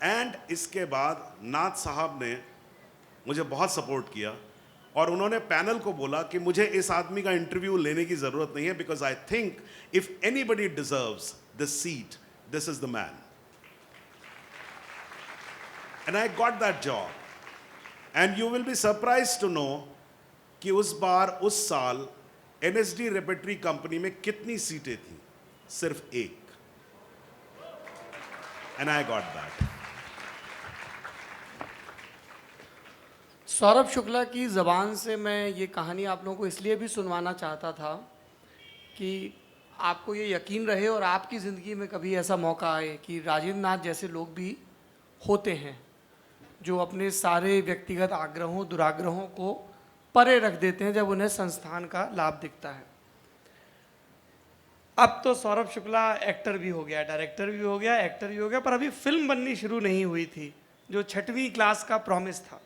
Speaker 2: एंड इसके बाद नाथ साहब ने मुझे बहुत सपोर्ट किया, और उन्होंने पैनल को बोला कि मुझे इस आदमी का इंटरव्यू लेने की जरूरत नहीं है, because I think if anybody deserves this seat, this is the man. And I got that job. And you will be surprise to know कि उस साल एनएसडी रेपेटरी कंपनी में कितनी सीटें थी? सिर्फ 1। And I got that.
Speaker 1: Saurabh Shukla की ज़बान से मैं ये कहानी आप लोगों को इसलिए भी सुनवाना चाहता था कि आपको ये यकीन रहे और आपकी ज़िंदगी में कभी ऐसा मौका आए कि राजेंद्र नाथ जैसे लोग भी होते हैं जो अपने सारे व्यक्तिगत आग्रहों दुराग्रहों को परे रख देते हैं जब उन्हें संस्थान का लाभ दिखता है। अब तो सौरभ शुक्ला एक्टर भी हो गया, डायरेक्टर भी हो गया, एक्टर भी हो गया, पर अभी फिल्म बननी शुरू नहीं हुई थी, जो 6वीं क्लास का प्रॉमिस था।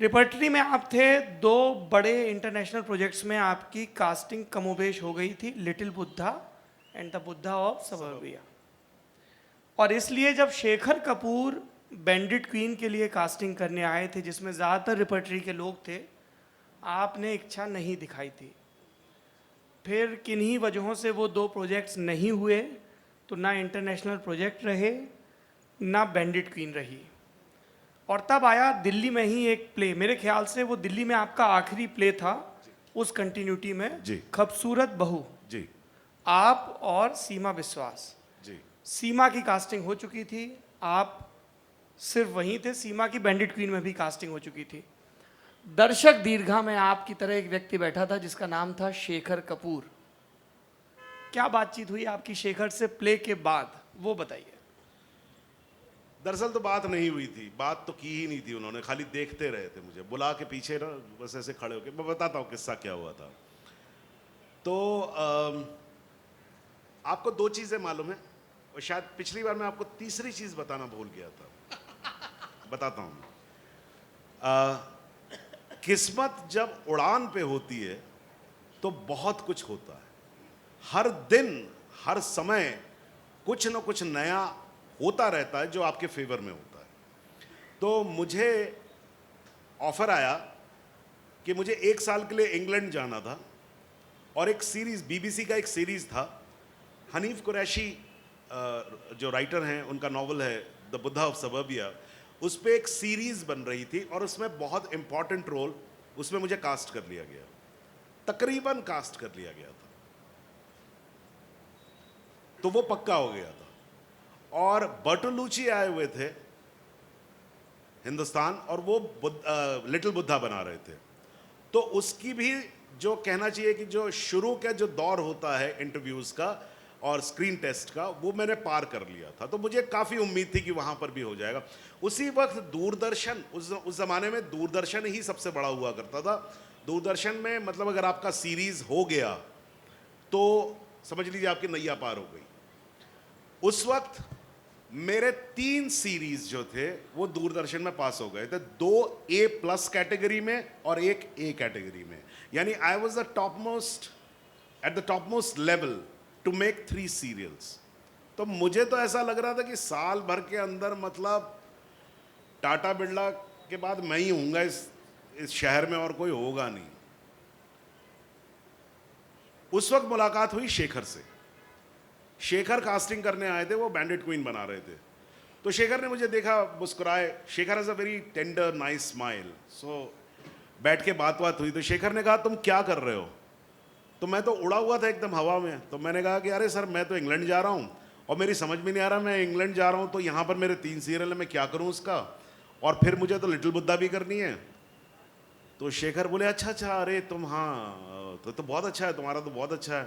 Speaker 1: रेपर्टरी में आप थे, 2 बड़े इंटरनेशनल प्रोजेक्ट्स में आपकी कास्टिंग कमोबेश हो गई थी, little Buddha and the Buddha of suburbia. और इसलिए जब शेखर कपूर बैंडिट क्वीन के लिए कास्टिंग करने आए थे, जिसमें ज़्यादातर रेपर्टरी के लोग थे, आपने इच्छा नहीं दिखाई थी। फिर किन्हीं वजहों से वो 2 प्रोजेक्ट्स नहीं हुए, तो ना इंटरनेशनल प्रोजेक्ट रहे ना बैंडिट क्वीन रही। और तब आया दिल्ली में ही एक प्ले, मेरे ख्याल से वो दिल्ली में आपका आखिरी प्ले था उस कंटिन्यूटी में
Speaker 2: जी।
Speaker 1: खूबसूरत बहू
Speaker 2: जी
Speaker 1: आप और सीमा विश्वास।
Speaker 2: जी।
Speaker 1: सीमा की कास्टिंग हो चुकी थी, आप सिर्फ वहीं थे। सीमा की बैंडिट क्वीन में भी कास्टिंग हो चुकी थी। दर्शक दीर्घा में आपकी तरह एक व्यक्ति बैठा था जिसका नाम था शेखर कपूर। क्या बातचीत हुई आपकी शेखर से प्ले के बाद, वो बताइए।
Speaker 2: दरअसल तो बात नहीं हुई थी, बात तो की ही नहीं थी उन्होंने, खाली देखते रहे थे मुझे बुला के पीछे ना, बस ऐसे खड़े होके। मैं बताता हूँ किस्सा क्या हुआ था। तो आपको 2 चीज़ें मालूम है, और शायद पिछली बार मैं आपको तीसरी चीज़ बताना भूल गया था। बताता हूँ। किस्मत जब उड़ान पे होती है तो बहुत कुछ होता है। हर दिन हर समय कुछ न कुछ नया होता रहता है जो आपके फेवर में होता है। तो मुझे ऑफर आया कि मुझे 1 साल के लिए इंग्लैंड जाना था, और एक सीरीज़, बीबीसी का एक सीरीज़ था, हनीफ कुरैशी जो राइटर हैं, उनका नॉवल है द बुद्धा ऑफ सबर्बिया, उस पर एक सीरीज़ बन रही थी, और उसमें बहुत इंपॉर्टेंट रोल उसमें मुझे कास्ट कर लिया गया, तकरीबन कास्ट कर लिया गया था। तो वो पक्का हो गया था। और बर्टोलुची आए हुए थे हिंदुस्तान, और वो लिटिल बुद्धा बना रहे थे। तो उसकी भी जो कहना चाहिए कि जो शुरू का जो दौर होता है इंटरव्यूज़ का और स्क्रीन टेस्ट का, वो मैंने पार कर लिया था। तो मुझे काफ़ी उम्मीद थी कि वहाँ पर भी हो जाएगा। उसी वक्त दूरदर्शन, उस ज़माने में दूरदर्शन ही सबसे बड़ा हुआ करता था। दूरदर्शन में मतलब अगर आपका सीरीज़ हो गया तो समझ लीजिए आपकी नैया पार हो गई। उस वक्त मेरे 3 सीरीज जो थे वो दूरदर्शन में पास हो गए थे, 2 A+ कैटेगरी में और 1 A कैटेगरी में। यानी I was the top most at the top most level to make 3 serials. तो मुझे तो ऐसा लग रहा था कि साल भर के अंदर मतलब टाटा बिरला के बाद मैं ही हूँगा इस शहर में और कोई होगा नहीं। उस वक्त मुलाकात हुई शेखर से। शेखर कास्टिंग करने आए थे, वो बैंडिट क्वीन बना रहे थे। तो शेखर ने मुझे देखा, मुस्कुराए। Shekhar has a very tender nice smile. So बैठ के बात हुई। तो शेखर ने कहा तुम क्या कर रहे हो? तो मैं तो उड़ा हुआ था एकदम हवा में। तो मैंने कहा कि अरे सर मैं तो इंग्लैंड जा रहा हूँ और मेरी समझ में नहीं आ रहा, मैं इंग्लैंड जा रहा हूँ तो यहाँ पर मेरे 3 सीरियल है, मैं क्या करूँ उसका, और फिर मुझे तो लिटिल बुद्धा भी करनी है। तो शेखर बोले अच्छा अच्छा, अरे तुम, हाँ तो बहुत अच्छा है, तुम्हारा तो बहुत अच्छा है।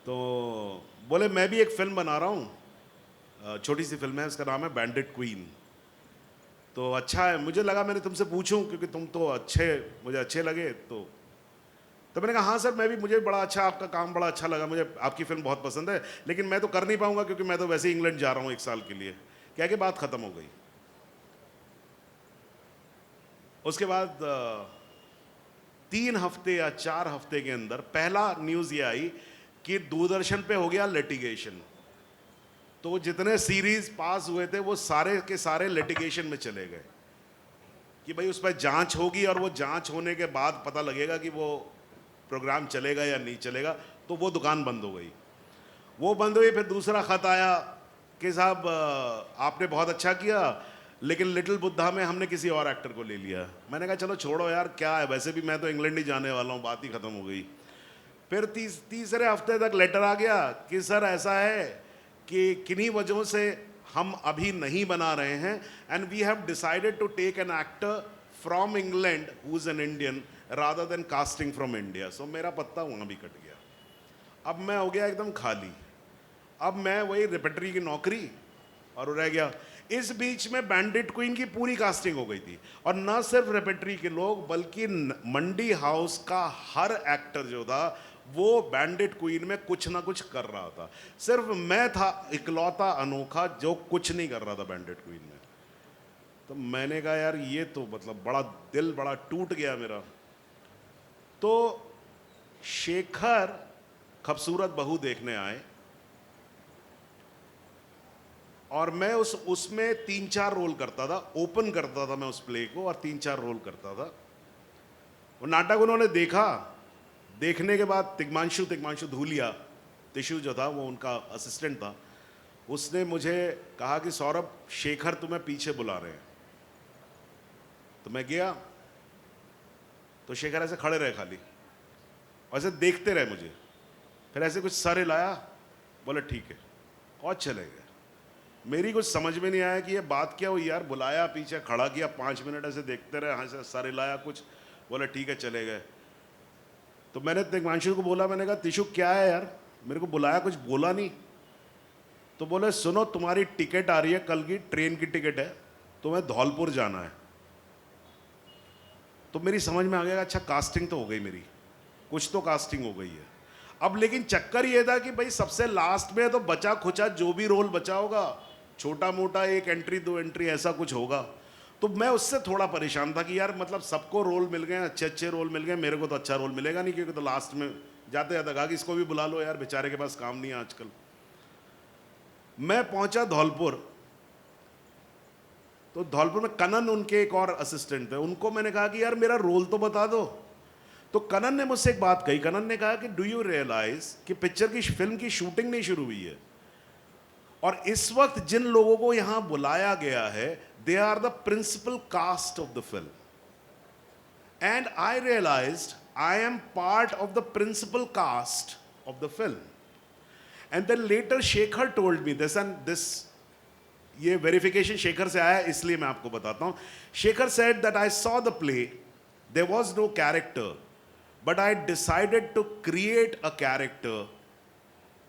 Speaker 2: तो बोले मैं भी एक फिल्म बना रहा हूँ, छोटी सी फिल्म है, उसका नाम है बैंडिट क्वीन। तो अच्छा है, मुझे लगा मैंने तुमसे पूछूं क्योंकि तुम तो मुझे अच्छे लगे। तो मैंने कहा हाँ सर, मैं भी, मुझे बड़ा अच्छा, आपका काम बड़ा अच्छा लगा, मुझे आपकी फिल्म बहुत पसंद है, लेकिन मैं तो कर नहीं पाऊंगा क्योंकि मैं तो वैसे ही इंग्लैंड जा रहा हूँ 1 साल के लिए। क्या कि बात खत्म हो गई। उसके बाद 3 हफ्ते या 4 हफ्ते के अंदर पहला न्यूज़ ये आई कि दूरदर्शन पे हो गया लिटिगेशन। तो वो जितने सीरीज पास हुए थे वो सारे के सारे लिटिगेशन में चले गए कि भाई उस पर जांच होगी और वो जांच होने के बाद पता लगेगा कि वो प्रोग्राम चलेगा या नहीं चलेगा। तो वो दुकान बंद हो गई। वो बंद हुई, फिर दूसरा खत आया कि साहब आपने बहुत अच्छा किया, लेकिन लिटिल बुद्धा में हमने किसी और एक्टर को ले लिया। मैंने कहा चलो छोड़ो यार, क्या है, वैसे भी मैं तो इंग्लैंड ही जाने वाला हूँ, बात ही खत्म हो गई। फिर तीसरे हफ्ते तक लेटर आ गया कि सर ऐसा है कि किन्हीं वजहों से हम अभी नहीं बना रहे हैं, and we have decided to take an actor from England who is an Indian rather than casting from India. So मेरा पत्ता वहाँ भी कट गया। अब मैं हो गया एकदम खाली। अब मैं वही रिपेटरी की नौकरी और रह गया। इस बीच में बैंडिट क्वीन की पूरी कास्टिंग हो गई थी, और न सिर्फ रेपेट्री के लोग बल्कि मंडी हाउस का हर एक्टर जो था वो बैंडिट क्वीन में कुछ ना कुछ कर रहा था। सिर्फ मैं था इकलौता अनोखा जो कुछ नहीं कर रहा था बैंडिट क्वीन में। तो मैंने कहा यार ये तो मतलब बड़ा दिल बड़ा टूट गया मेरा। तो शेखर खूबसूरत बहू देखने आए और मैं उसमें 3-4 रोल करता था, ओपन करता था मैं उस प्ले को, और 3-4 रोल करता था। वो नाटक उन्होंने देखा। देखने के बाद तिग्मांशु धूलिया, तिशु जो था वो उनका असिस्टेंट था, उसने मुझे कहा कि सौरभ शेखर तुम्हें पीछे बुला रहे हैं। तो मैं गया तो शेखर ऐसे खड़े रहे खाली, ऐसे देखते रहे मुझे। फिर ऐसे कुछ सर हिलाया, बोले ठीक है, और चले गए। मेरी कुछ समझ में नहीं आया कि ये बात क्या हुई यार। बुलाया, पीछे खड़ा किया, 5 मिनट ऐसे देखते रहे, हाँ से सर हिलाया कुछ, बोले ठीक है चले गए। तो मैंने तिग्मांशु को बोला, मैंने कहा तिशु क्या है यार, मेरे को बुलाया कुछ बोला नहीं। तो बोले सुनो तुम्हारी टिकट आ रही है कल की, ट्रेन की टिकट है, तुम्हें धौलपुर जाना है। तो मेरी समझ में आ गया अच्छा कास्टिंग तो हो गई मेरी, कुछ तो कास्टिंग हो गई है। अब लेकिन चक्कर ये था कि भाई सबसे लास्ट में तो बचा खुचा जो भी रोल बचा होगा, छोटा मोटा 1 एंट्री 2 एंट्री ऐसा कुछ होगा। तो मैं उससे थोड़ा परेशान था कि यार मतलब सबको रोल मिल गए, अच्छे अच्छे रोल मिल गए, मेरे को तो अच्छा रोल मिलेगा नहीं, क्योंकि तो लास्ट में जाते जाते कहा कि इसको भी बुला लो यार, बेचारे के पास काम नहीं है आजकल। मैं पहुंचा धौलपुर। तो धौलपुर में कनन उनके एक और असिस्टेंट थे, उनको मैंने कहा कि यार मेरा रोल तो बता दो। तो कनन ने मुझसे एक बात कही, कनन ने कहा कि डू यू रियलाइज कि पिक्चर की फिल्म की शूटिंग नहीं शुरू हुई है, और इस वक्त जिन लोगों को यहां बुलाया गया है they are the principal cast of the film, and I realized I am part of the principal cast of the film. And then later Shekhar told me this, and this ये वेरिफिकेशन शेखर से आया इसलिए मैं आपको बताता हूं। Shekhar said that I saw the play, there was no character, but I decided to create a character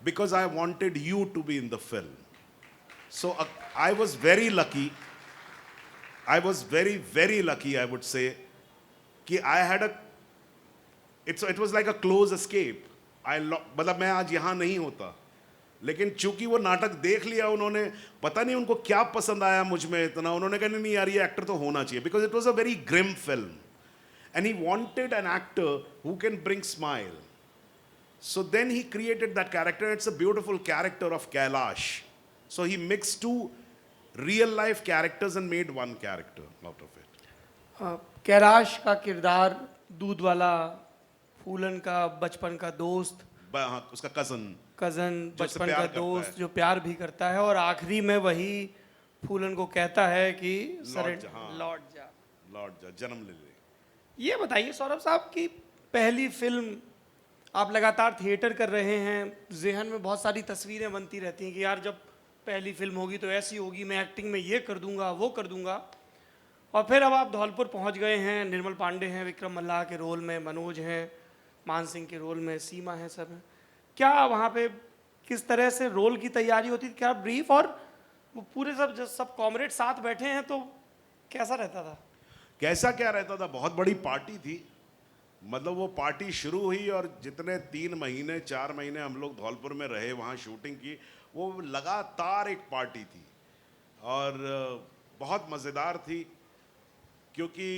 Speaker 2: because I wanted you to be in the film. So I was very lucky. I was very, very lucky, I would say, कि I had it was like a close escape. मतलब मैं आज यहाँ नहीं होता, लेकिन चूंकि वो नाटक देख लिया उन्होंने, पता नहीं उनको क्या पसंद आया मुझ में इतना, उन्होंने कहा नहीं यार ये एक्टर तो होना चाहिए, because it was a very grim film and he wanted an actor who can bring smile. So then he created that character. It's a beautiful character of Kailash. So he mixed two real life characters and made one character out of it.
Speaker 1: Kailash का किरदार दूध वाला, फूलन का बचपन का दोस्त,
Speaker 2: हाँ, उसका कजन
Speaker 1: कजन,
Speaker 2: जो उससे
Speaker 1: बचपन
Speaker 2: प्यार
Speaker 1: का
Speaker 2: करता
Speaker 1: दोस्त
Speaker 2: है।
Speaker 1: जो प्यार भी करता है, और आखिरी में वही फूलन को कहता है कि
Speaker 2: जा, हाँ।
Speaker 1: लौट जा.
Speaker 2: लौट जा, जन्म ले ले.
Speaker 1: ये बताइए सौरभ साहब की पहली फिल्म, आप लगातार थिएटर कर रहे हैं, जहन में बहुत सारी तस्वीरें बनती रहती हैं कि यार जब पहली फिल्म होगी तो ऐसी होगी, मैं एक्टिंग में ये कर दूंगा, वो कर दूंगा, और फिर अब आप धौलपुर पहुंच गए हैं, निर्मल पांडे हैं विक्रम मल्लाह के रोल में, मनोज हैं मान सिंह के रोल में, सीमा है, सब है. क्या वहाँ पे किस तरह से रोल की तैयारी होती थी, क्या ब्रीफ, और वो पूरे सब कॉमरेड साथ बैठे हैं तो कैसा रहता था?
Speaker 2: कैसा क्या रहता था, बहुत बड़ी पार्टी थी. मतलब वो पार्टी शुरू हुई और जितने 3 महीने 4 महीने हम लोग धौलपुर में रहे, वहाँ शूटिंग की, वो लगातार एक पार्टी थी और बहुत मज़ेदार थी. क्योंकि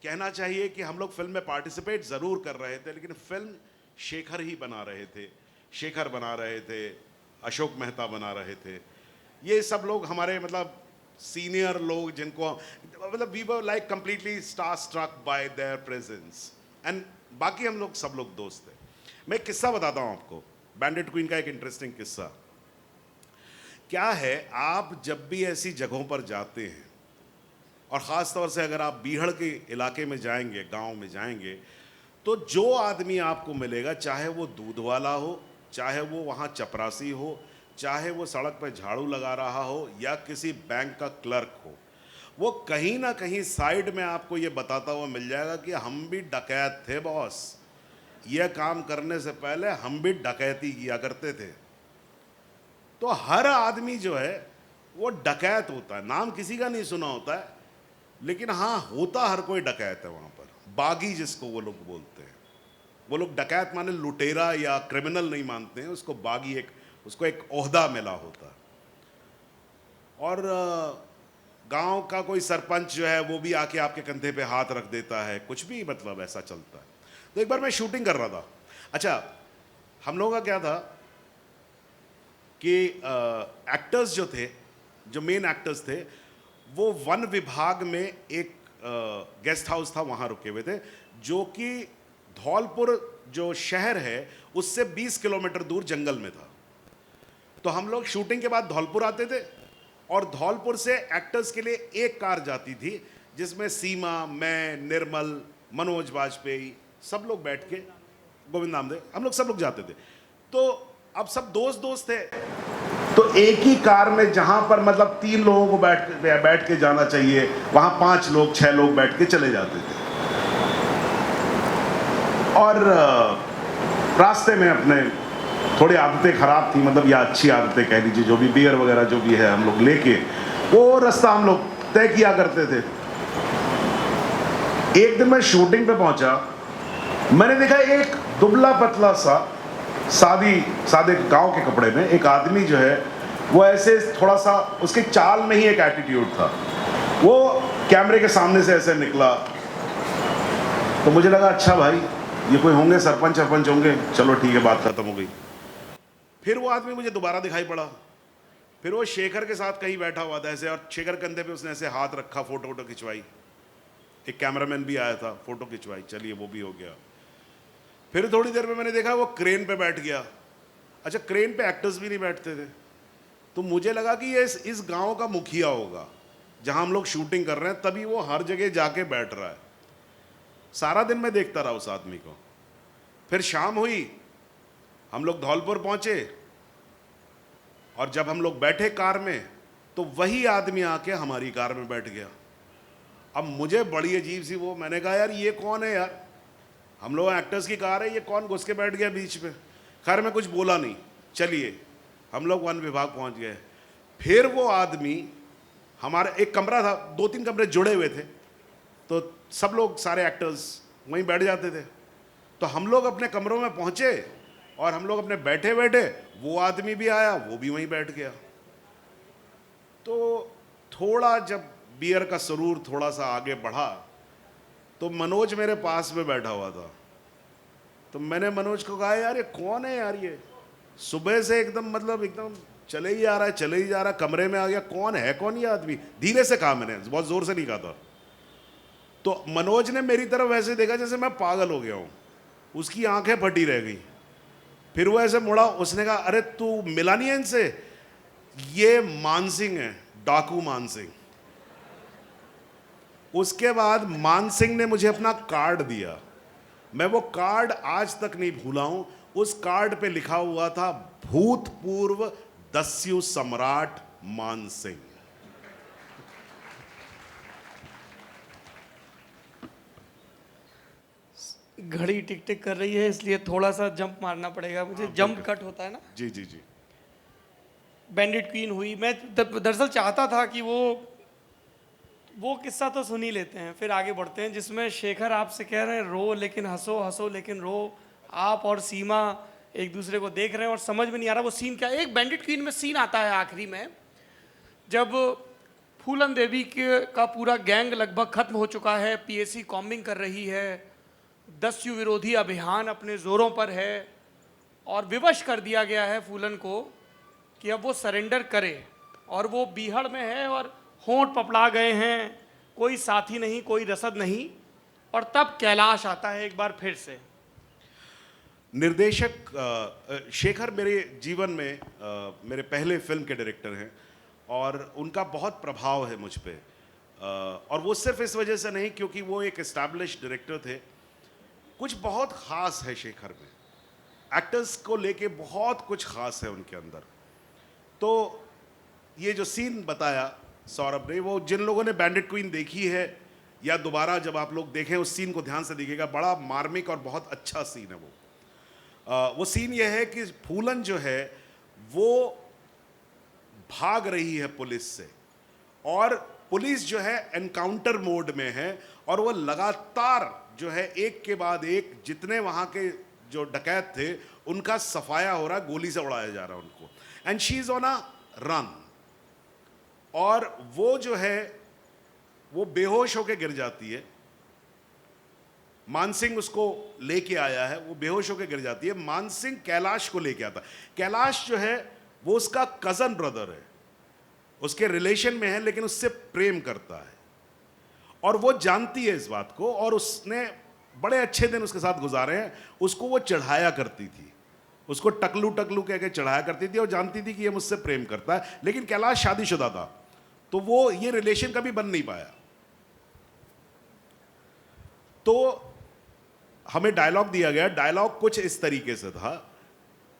Speaker 2: कहना चाहिए कि हम लोग फिल्म में पार्टिसिपेट ज़रूर कर रहे थे, लेकिन फिल्म शेखर ही बना रहे थे. शेखर बना रहे थे, अशोक मेहता बना रहे थे, ये सब लोग हमारे मतलब सीनियर लोग, जिनको मतलब we were like completely star struck by their presence, and बाकी हम लोग सब लोग दोस्त थे. मैं एक किस्सा बताता हूँ आपको, बैंडिट क्वीन का एक इंटरेस्टिंग किस्सा. क्या है, आप जब भी ऐसी जगहों पर जाते हैं, और ख़ास तौर से अगर आप बीहड़ के इलाके में जाएंगे, गांव में जाएंगे, तो जो आदमी आपको मिलेगा, चाहे वो दूध वाला हो, चाहे वो वहाँ चपरासी हो, चाहे वो सड़क पर झाड़ू लगा रहा हो, या किसी बैंक का क्लर्क हो, वो कहीं ना कहीं साइड में आपको ये बताता हुआ मिल जाएगा कि हम भी डकैत थे बॉस, ये काम करने से पहले हम भी डकैती किया करते थे. तो हर आदमी जो है वो डकैत होता है, नाम किसी का नहीं सुना होता है, लेकिन हाँ होता हर कोई डकैत है वहाँ पर. बागी जिसको वो लोग बोलते हैं, वो लोग डकैत माने लुटेरा या क्रिमिनल नहीं मानते हैं उसको, बागी उसको एक ओहदा मिला होता है. और गांव का कोई सरपंच जो है वो भी आके आपके कंधे पे हाथ रख देता है, कुछ भी मतलब ऐसा चलता है. तो एक बार मैं शूटिंग कर रहा था. अच्छा, हम लोगों का क्या था कि एक्टर्स जो थे, जो मेन एक्टर्स थे, वो वन विभाग में एक गेस्ट हाउस था, वहाँ रुके हुए थे, जो कि धौलपुर जो शहर है उससे 20 किलोमीटर दूर जंगल में था. तो हम लोग शूटिंग के बाद धौलपुर आते थे, और धौलपुर से एक्टर्स के लिए एक कार जाती थी, जिसमें सीमा, मैं, निर्मल, मनोज वाजपेयी, सब लोग बैठ के, गोविंद नामदेव, हम लोग सब लोग जाते थे. तो अब सब दोस्त थे, तो एक ही कार में जहां पर मतलब 3 लोगों को बैठ के जाना चाहिए, वहां 5 लोग 6 लोग बैठ के चले जाते थे. और रास्ते में अपने थोड़ी आदतें खराब थी, मतलब या अच्छी आदतें कह लीजिए, जो भी बियर वगैरह जो भी है, हम लोग लेके वो रास्ता हम लोग तय किया करते थे. एक दिन मैं शूटिंग पे पहुंचा, मैंने देखा एक दुबला पतला सा सादे गांव के कपड़े में एक आदमी जो है, वो ऐसे थोड़ा सा, उसके चाल में ही एक एटीट्यूड था. वो कैमरे के सामने से ऐसे निकला, तो मुझे लगा अच्छा भाई ये कोई होंगे, सरपंच होंगे, चलो ठीक है, बात खत्म हो गई. फिर वो आदमी मुझे दोबारा दिखाई पड़ा, फिर वो शेखर के साथ कहीं बैठा हुआ था ऐसे, और शेखर कंधे पे उसने ऐसे हाथ रखा, फोटो खिंचवाई. एक कैमरामैन भी आया था, फोटो खिंचवाई, चलिए वो भी हो गया. फिर थोड़ी देर में मैंने देखा वो क्रेन पे बैठ गया. अच्छा, क्रेन पे एक्टर्स भी नहीं बैठते थे, तो मुझे लगा कि ये इस गांव का मुखिया होगा, जहां हम लोग शूटिंग कर रहे हैं, तभी वो हर जगह जाके बैठ रहा है. सारा दिन मैं देखता रहा उस आदमी को. फिर शाम हुई, हम लोग धौलपुर पहुंचे, और जब हम लोग बैठे कार में, तो वही आदमी आके हमारी कार में बैठ गया. अब मुझे बड़ी अजीब सी वो, मैंने कहा यार ये कौन है यार, हम लोग एक्टर्स की कार है, ये कौन घुस के बैठ गया बीच में. खैर मैं कुछ बोला नहीं, चलिए हम लोग वन विभाग पहुंच गए. फिर वो आदमी, हमारे एक कमरा था, 2-3 कमरे जुड़े हुए थे, तो सब लोग सारे एक्टर्स वहीं बैठ जाते थे. तो हम लोग अपने कमरों में पहुंचे, और हम लोग अपने बैठे बैठे, वो आदमी भी आया, वो भी वहीं बैठ गया। तो थोड़ा जब बियर का सुरूर थोड़ा सा आगे बढ़ा तो मनोज मेरे पास में बैठा हुआ था। तो मैंने मनोज को कहा, यार ये कौन है यार, ये सुबह से एकदम मतलब एकदम चले ही आ रहा है, चले ही जा रहा है, कमरे में आ गया, कौन है, कौन ये आदमी? धीरे से कहा मैंने, बहुत जोर से नहीं कहा था। तो मनोज ने मेरी तरफ ऐसे देखा जैसे मैं पागल हो गया हूं, उसकी आंखें फटी रह गई। फिर वो ऐसे मुड़ा, उसने कहा, अरे तू मिला नहीं है इनसे? ये मानसिंह है, डाकू मानसिंह। उसके बाद मानसिंह ने मुझे अपना कार्ड दिया, मैं वो कार्ड आज तक नहीं भूला हूं। उस कार्ड पे लिखा हुआ था, भूतपूर्व दस्यु सम्राट मानसिंह।
Speaker 3: घड़ी टिक टिक कर रही है, इसलिए थोड़ा सा जंप मारना पड़ेगा मुझे। जंप कट होता है ना।
Speaker 2: जी जी जी।
Speaker 3: बैंडिट क्वीन हुई। मैं दरअसल चाहता था कि वो किस्सा तो सुन ही लेते हैं, फिर आगे बढ़ते हैं, जिसमें शेखर आपसे कह रहे हैं रो लेकिन हंसो, हंसो लेकिन रो। आप और सीमा एक दूसरे को देख रहे हैं और समझ में नहीं आ रहा वो सीन क्या है। एक बैंडिट क्वीन में सीन आता है आखिरी में, जब फूलन देवी का पूरा गैंग लगभग खत्म हो चुका है, पीएसी कॉम्बिंग कर रही है, दस्यु विरोधी अभियान अपने जोरों पर है और विवश कर दिया गया है फूलन को कि अब वो सरेंडर करे, और वो बीहड़ में है और होंठ पपड़ा गए हैं, कोई साथी नहीं, कोई रसद नहीं। और तब कैलाश आता है एक बार फिर से।
Speaker 2: निर्देशक शेखर मेरे जीवन में मेरे पहले फिल्म के डायरेक्टर हैं और उनका बहुत प्रभाव है मुझ पे, और वो सिर्फ इस वजह से नहीं क्योंकि वो एक एस्टैब्लिश्ड डायरेक्टर थे। कुछ बहुत ख़ास है शेखर में, एक्टर्स को लेके बहुत कुछ ख़ास है उनके अंदर। तो ये जो सीन बताया सौरभ ने, वो जिन लोगों ने बैंडिट क्वीन देखी है या दोबारा जब आप लोग देखें उस सीन को ध्यान से देखिएगा, बड़ा मार्मिक और बहुत अच्छा सीन है वो सीन ये है कि फूलन जो है वो भाग रही है पुलिस से, और पुलिस जो है एनकाउंटर मोड में है, और वो लगातार जो है एक के बाद एक जितने वहाँ के जो डकैत थे उनका सफाया हो रहा है, गोली से उड़ाया जा रहा है उनको, and she is on a run. और वो जो है वो बेहोश होकर गिर जाती है, मानसिंह उसको लेके आया है, वो बेहोश होकर गिर जाती है। मानसिंह कैलाश को लेके आता, कैलाश जो है वो उसका कजन ब्रदर है, उसके रिलेशन में है लेकिन उससे प्रेम करता है, और वो जानती है इस बात को, और उसने बड़े अच्छे दिन उसके साथ गुजारे हैं। उसको वो चढ़ाया करती थी, उसको टकलू टकलू कह के चढ़ाया करती थी, और जानती थी कि ये मुझसे प्रेम करता है, लेकिन कैलाश शादीशुदा था तो वो ये रिलेशन कभी बन नहीं पाया। तो हमें डायलॉग दिया गया, डायलॉग कुछ इस तरीके से था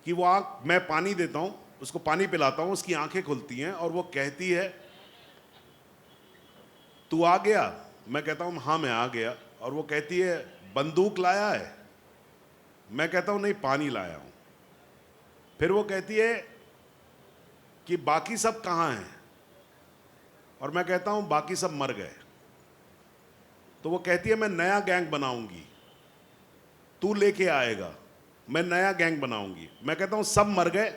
Speaker 2: कि वो मैं पानी देता हूं, उसको पानी पिलाता हूं, उसकी आंखें खुलती हैं और वो कहती है, तू आ गया? मैं कहता हूं हाँ मैं आ गया। और वो कहती है, बंदूक लाया है? मैं कहता हूं नहीं, पानी लाया हूं। फिर वो कहती है कि बाकी सब कहां हैं? और मैं कहता हूं बाकी सब मर गए। तो वो कहती है, मैं नया गैंग बनाऊंगी, तू लेके आएगा, मैं नया गैंग बनाऊंगी। मैं कहता हूं सब मर गए,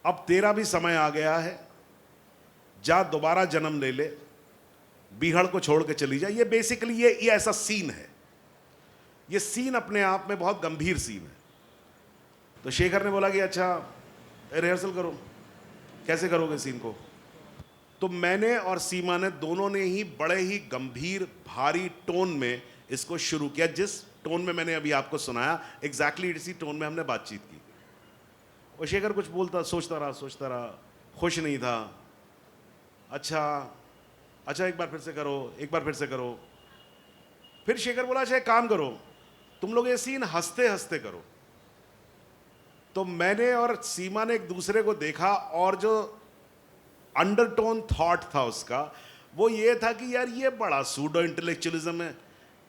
Speaker 2: अब तेरा भी समय आ गया है, जा दोबारा जन्म ले ले, बीहड़ को छोड़ के चली जा। ये बेसिकली ये ऐसा सीन है, ये सीन अपने आप में बहुत गंभीर सीन है। तो शेखर ने बोला कि अच्छा रिहर्सल करो, कैसे करोगे सीन को? तो मैंने और सीमा ने दोनों ने ही बड़े ही गंभीर भारी टोन में इसको शुरू किया, जिस टोन में मैंने अभी आपको सुनाया, एग्जैक्टली इसी टोन में हमने बातचीत की। और शेखर कुछ बोलता, सोचता रहा, खुश नहीं था। अच्छा एक बार फिर से करो, एक बार फिर से करो। फिर शेखर बोला, अच्छा एक काम करो, तुम लोग ये सीन हंसते हंसते करो। तो मैंने और सीमा ने एक दूसरे को देखा, और जो अंडरटोन थॉट था उसका वो ये था कि यार ये बड़ा सूडो इंटेलेक्चुअलिज्म है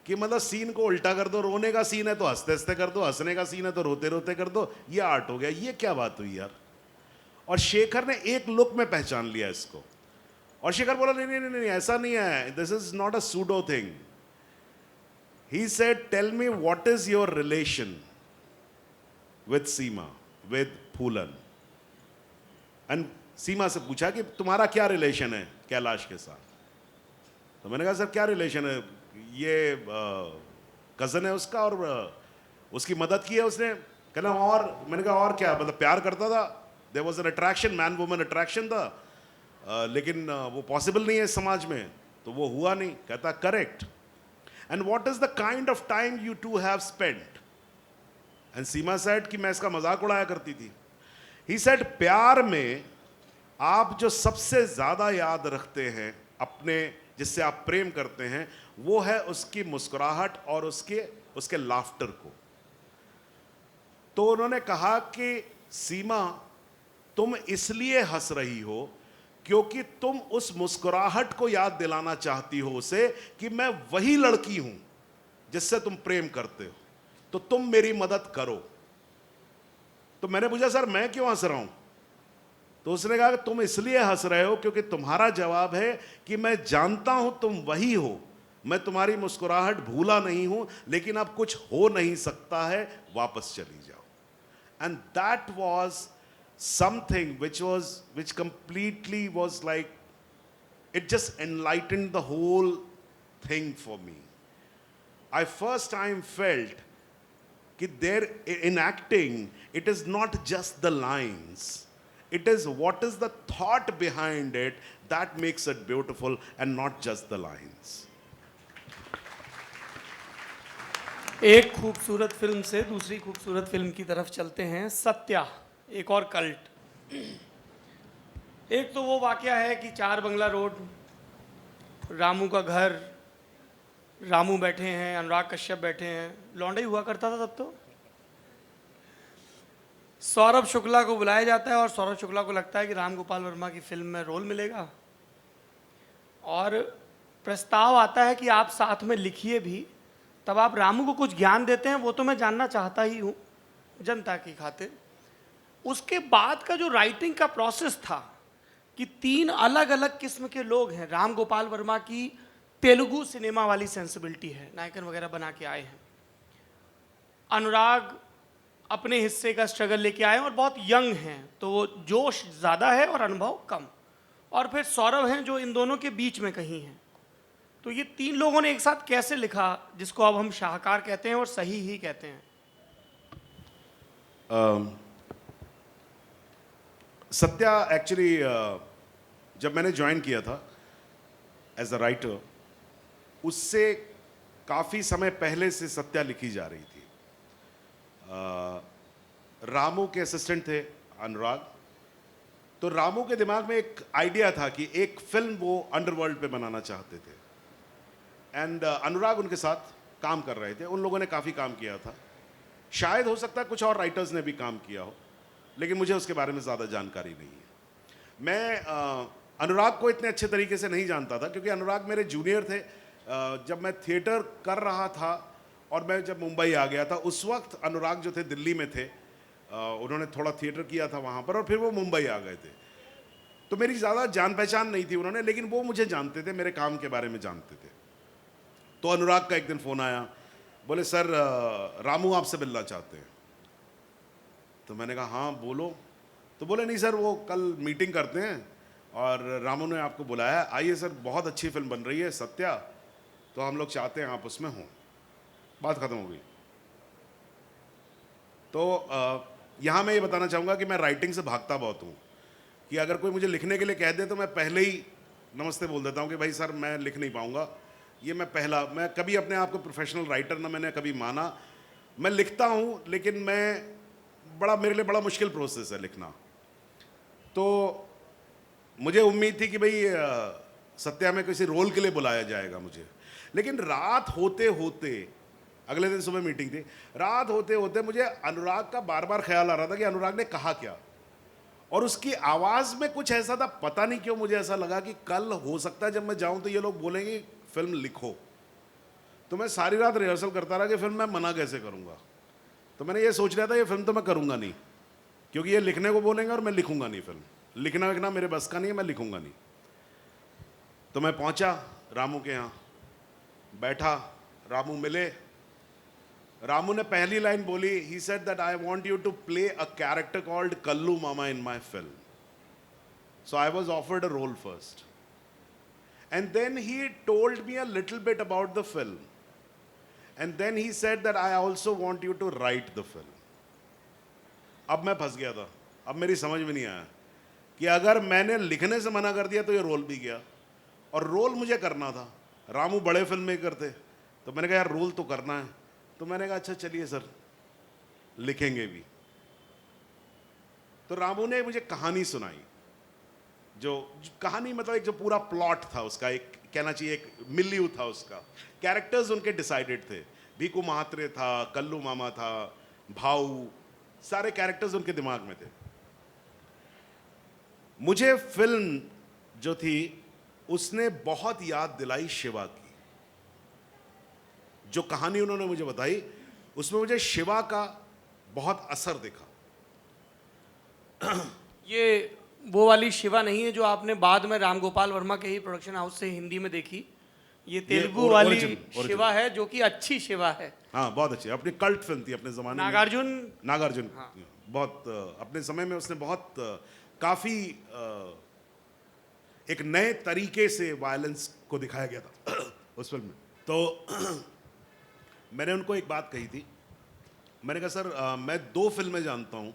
Speaker 2: कि मतलब सीन को उल्टा कर दो, रोने का सीन है तो हंसते हंसते कर दो, हंसने का सीन है तो रोते रोते कर दो, ये आर्ट हो गया, ये क्या बात हुई यार। और शेखर ने एक लुक में पहचान लिया इसको, और शेखर बोला नहीं नहीं नहीं नहीं ऐसा नहीं है, this is not a pseudo thing. He said, tell me what is your relation with Seema, with Phulan. And Seema से पूछा कि तुम्हारा क्या रिलेशन है कैलाश के साथ. तो मैंने कहा सर क्या रिलेशन है, ये कज़न है उसका और उसकी मदद की है उसने. कहना और, मैंने कहा और क्या, मतलब प्यार करता था. There was an attraction, man woman attraction था, लेकिन वो पॉसिबल नहीं है इस समाज में, तो वो हुआ नहीं. कहता correct. And what is the kind of time you to have spent. एंड सीमा सेड कि मैं इसका मजाक उड़ाया करती थी. ही सेड प्यार में आप जो सबसे ज्यादा याद रखते हैं अपने, जिससे आप प्रेम करते हैं, वो है उसकी मुस्कुराहट और उसके लाफ्टर को. तो उन्होंने कहा कि सीमा तुम इसलिए हंस रही हो क्योंकि तुम उस मुस्कुराहट को याद दिलाना चाहती हो उसे कि मैं वही लड़की हूं जिससे तुम प्रेम करते हो, तो तुम मेरी मदद करो. तो मैंने पूछा सर मैं क्यों हंस रहा हूं. तो उसने कहा कि तुम इसलिए हंस रहे हो क्योंकि तुम्हारा जवाब है कि मैं जानता हूं तुम वही हो, मैं तुम्हारी मुस्कुराहट भूला नहीं हूं, लेकिन अब कुछ हो नहीं सकता है, वापस चली जाओ. And that was something which completely was like, it just enlightened the whole thing for me. I first time felt that there in acting it is not just the lines, it is what is the thought behind it that makes it beautiful and not just the lines.
Speaker 3: एक खूबसूरत film से दूसरी खूबसूरत film की तरफ चलते हैं. सत्या, एक और कल्ट. एक तो वो वाकया है कि 4 बंगला रोड, रामू का घर, रामू बैठे हैं, अनुराग कश्यप बैठे हैं. लौंडा ही हुआ करता था तब तो. सौरभ शुक्ला को बुलाया जाता है और सौरभ शुक्ला को लगता है कि राम गोपाल वर्मा की फिल्म में रोल मिलेगा, और प्रस्ताव आता है कि आप साथ में लिखिए भी. तब आप रामू को कुछ ज्ञान देते हैं, वो तो मैं जानना चाहता ही हूँ जनता की खातिर. उसके बाद का जो राइटिंग का प्रोसेस था कि 3 अलग अलग किस्म के लोग हैं. राम गोपाल वर्मा की तेलुगु सिनेमा वाली सेंसिबिलिटी है, नायकन वगैरह बना के आए हैं. अनुराग अपने हिस्से का स्ट्रगल लेके आए हैं और बहुत यंग हैं, तो वो जोश ज़्यादा है और अनुभव कम. और फिर सौरभ हैं जो इन दोनों के बीच में कहीं हैं. तो ये 3 लोगों ने एक साथ कैसे लिखा, जिसको अब हम शाहकार कहते हैं और सही ही कहते हैं.
Speaker 2: सत्या एक्चुअली जब मैंने ज्वाइन किया था एज अ राइटर, उससे काफ़ी समय पहले से सत्या लिखी जा रही थी. रामू के असिस्टेंट थे अनुराग. तो रामू के दिमाग में एक आइडिया था कि एक फिल्म वो अंडरवर्ल्ड पे बनाना चाहते थे, एंड अनुराग उनके साथ काम कर रहे थे. उन लोगों ने काफ़ी काम किया था. शायद हो सकता है कुछ और राइटर्स ने भी काम किया हो, लेकिन मुझे उसके बारे में ज़्यादा जानकारी नहीं है. मैं अनुराग को इतने अच्छे तरीके से नहीं जानता था क्योंकि अनुराग मेरे जूनियर थे. जब मैं थिएटर कर रहा था और मैं जब मुंबई आ गया था, उस वक्त अनुराग जो थे दिल्ली में थे. उन्होंने थोड़ा थिएटर किया था वहाँ पर और फिर वो मुंबई आ गए थे. तो मेरी ज़्यादा जान पहचान नहीं थी उन्होंने, लेकिन वो मुझे जानते थे, मेरे काम के बारे में जानते थे. तो अनुराग का एक दिन फ़ोन आया, बोले सर रामू आपसे मिलना चाहते हैं. तो मैंने कहा हाँ बोलो. तो बोले नहीं सर वो कल मीटिंग करते हैं और रामू ने आपको बुलाया, आइए सर, बहुत अच्छी फिल्म बन रही है सत्या, तो हम लोग चाहते हैं आप उसमें हों. बात ख़त्म हो गई. तो यहाँ मैं ये बताना चाहूँगा कि मैं राइटिंग से भागता बहुत हूँ, कि अगर कोई मुझे लिखने के लिए कह दे तो मैं पहले ही नमस्ते बोल देता हूँ कि भाई सर मैं लिख नहीं पाऊँगा. ये मैं कभी अपने आप को प्रोफेशनल राइटर ना मैंने कभी माना. मैं लिखता हूँ लेकिन मेरे लिए बड़ा मुश्किल प्रोसेस है लिखना. तो मुझे उम्मीद थी कि भाई सत्या में किसी रोल के लिए बुलाया जाएगा मुझे, लेकिन रात होते होते, अगले दिन सुबह मीटिंग थी, रात होते होते मुझे अनुराग का बार बार ख्याल आ रहा था कि अनुराग ने कहा क्या, और उसकी आवाज़ में कुछ ऐसा था, पता नहीं क्यों मुझे ऐसा लगा कि कल हो सकता है जब मैं जाऊं तो ये लोग बोलेंगे फिल्म लिखो. तो मैं सारी रात रिहर्सल करता रहा कि फिल्म मैं मना कैसे करूंगा. तो मैंने ये सोच लिया था ये फिल्म तो मैं करूंगा नहीं, क्योंकि ये लिखने को बोलेंगे और मैं लिखूंगा नहीं. फिल्म लिखना मेरे बस का नहीं है, मैं लिखूंगा नहीं. तो मैं पहुंचा रामू के यहाँ, बैठा, रामू मिले, रामू ने पहली लाइन बोली, he said that I want you to play a character called Kallu Mama in my film. So I was offered a role first. And then he told me a little bit about the film. And then he said that I also want you to write the film. अब मैं फंस गया था. अब मेरी समझ में नहीं आया कि अगर मैंने लिखने से मना कर दिया तो ये रोल भी गया, और रोल मुझे करना था. रामू बड़े फिल्म मेकर थे, तो मैंने कहा यार रोल तो करना है. तो मैंने कहा अच्छा चलिए सर, लिखेंगे भी. तो रामू ने मुझे कहानी सुनाई, जो कहानी मतलब एक जो पूरा प्लॉट था उसका, एक कहना चाहिए एक मिल्यू था उसका. कैरेक्टर्स उनके डिसाइडेड थे. भीकू महात्रे था, कल्लू मामा था, भाऊ, सारे कैरेक्टर्स उनके दिमाग में थे. मुझे फिल्म जो थी उसने बहुत याद दिलाई शिवा की. जो कहानी उन्होंने मुझे बताई उसमें मुझे शिवा का बहुत असर दिखा.
Speaker 3: ये वो वाली शिवा नहीं है जो आपने बाद में राम गोपाल वर्मा के ही प्रोडक्शन हाउस से हिंदी में देखी. ये तेलुगु वाली
Speaker 2: ओरिजिनल
Speaker 3: शिवा है जो कि अच्छी शिवा है.
Speaker 2: हाँ बहुत अच्छी, अपनी कल्ट फिल्म थी अपने जमाने में. नागार्जुन
Speaker 3: हाँ.
Speaker 2: बहुत अपने समय में उसने बहुत काफी एक नए तरीके से वायलेंस को दिखाया गया था उस फिल्म में. तो मैंने उनको एक बात कही थी. मैंने कहा सर मैं 2 फिल्में जानता हूं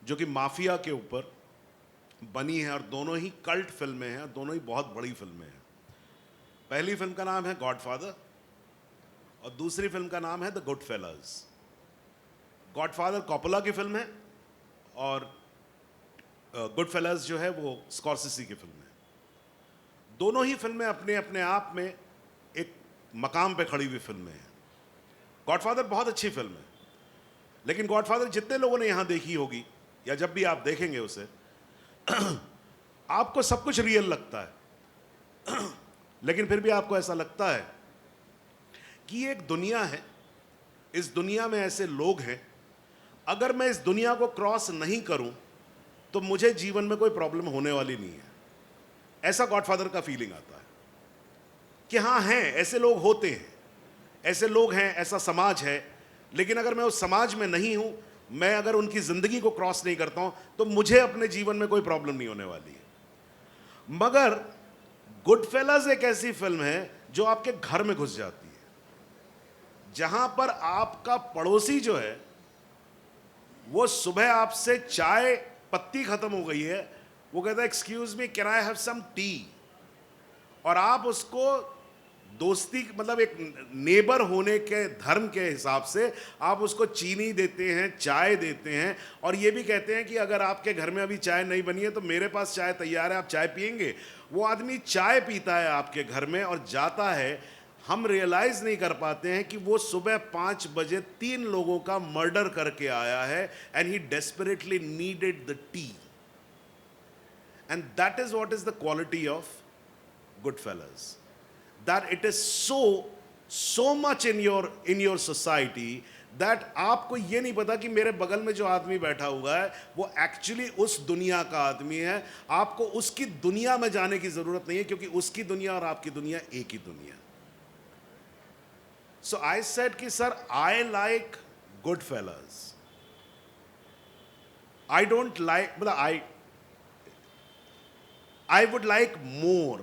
Speaker 2: जो कि माफिया के ऊपर बनी है, और दोनों ही कल्ट फिल्में हैं, दोनों ही बहुत बड़ी फिल्में हैं. पहली फिल्म का नाम है गॉडफादर और दूसरी फिल्म का नाम है द गुड फेलर्स. गॉडफादर कॉपोला की फिल्म है और गुड फेलर्स जो है वो स्कॉर्सेसी की फिल्म है. दोनों ही फिल्में अपने अपने आप में एक मकाम पे खड़ी हुई फिल्में हैं. गॉडफादर बहुत अच्छी फिल्म है, लेकिन गॉडफादर जितने लोगों ने यहां देखी होगी या जब भी आप देखेंगे उसे, आपको सब कुछ रियल लगता है, लेकिन फिर भी आपको ऐसा लगता है कि ये एक दुनिया है, इस दुनिया में ऐसे लोग हैं, अगर मैं इस दुनिया को क्रॉस नहीं करूं तो मुझे जीवन में कोई प्रॉब्लम होने वाली नहीं है. ऐसा गॉडफादर का फीलिंग आता है कि हाँ हैं, ऐसे लोग होते हैं, ऐसे लोग हैं, ऐसा समाज है, लेकिन अगर मैं उस समाज में नहीं हूं, मैं अगर उनकी जिंदगी को क्रॉस नहीं करता हूं, तो मुझे अपने जीवन में कोई प्रॉब्लम नहीं होने वाली है. मगर गुडफेलर्स एक ऐसी फिल्म है जो आपके घर में घुस जाती है, जहां पर आपका पड़ोसी जो है वो सुबह आपसे चाय पत्ती खत्म हो गई है, वो कहता है excuse me can I have some tea, और आप उसको दोस्ती मतलब एक नेबर होने के धर्म के हिसाब से आप उसको चीनी देते हैं, चाय देते हैं, और ये भी कहते हैं कि अगर आपके घर में अभी चाय नहीं बनी है तो मेरे पास चाय तैयार है, आप चाय पिएंगे. वो आदमी चाय पीता है आपके घर में और जाता है. हम रियलाइज नहीं कर पाते हैं कि वो सुबह 5 बजे 3 लोगों का मर्डर करके आया है, and he desperately needed the tea. And that is what is the quality of Goodfellas. That it is so much in your society that आपको ये नहीं पता कि मेरे बगल में जो आदमी बैठा हुआ है वो एक्चुअली उस दुनिया का आदमी है. आपको उसकी दुनिया में जाने की जरूरत नहीं है, क्योंकि उसकी दुनिया और आपकी दुनिया एक ही दुनिया. So I said कि sir I like Goodfellas. I don't like, मतलब I would like more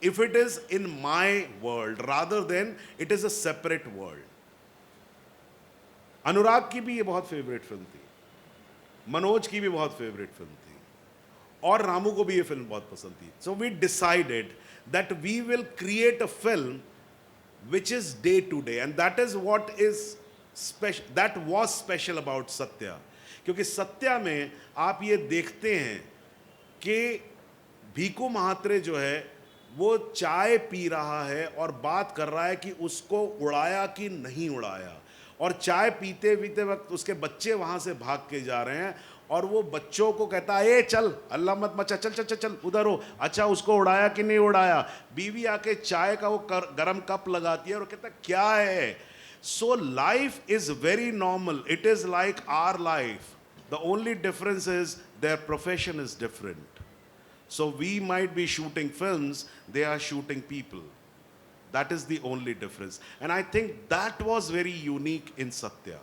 Speaker 2: if it is in my world rather than it is a separate world. अनुराग की भी ये बहुत फेवरेट फिल्म थी, मनोज की भी बहुत फेवरेट फिल्म थी, और रामू को भी ये फिल्म बहुत पसंद थी. So we decided that we will create a film which is day to day, and that is what is special, that was special about Satya. क्योंकि सत्या में आप ये देखते हैं कि भीकू महात्रे जो है वो चाय पी रहा है और बात कर रहा है कि उसको उड़ाया कि नहीं उड़ाया, और चाय पीते पीते वक्त उसके बच्चे वहां से भाग के जा रहे हैं, और वो बच्चों को कहता है ए चल, अल्लाह मत मचा, चल चल चल चल उधर हो, अच्छा उसको उड़ाया कि नहीं उड़ाया. बीवी आके चाय का वो गरम कप लगाती है और कहता है क्या है. So life is very normal, it is like our life. The only difference is their profession is different. So we might be shooting films, they are shooting people. That is the only difference. And I think that was very unique in Satya.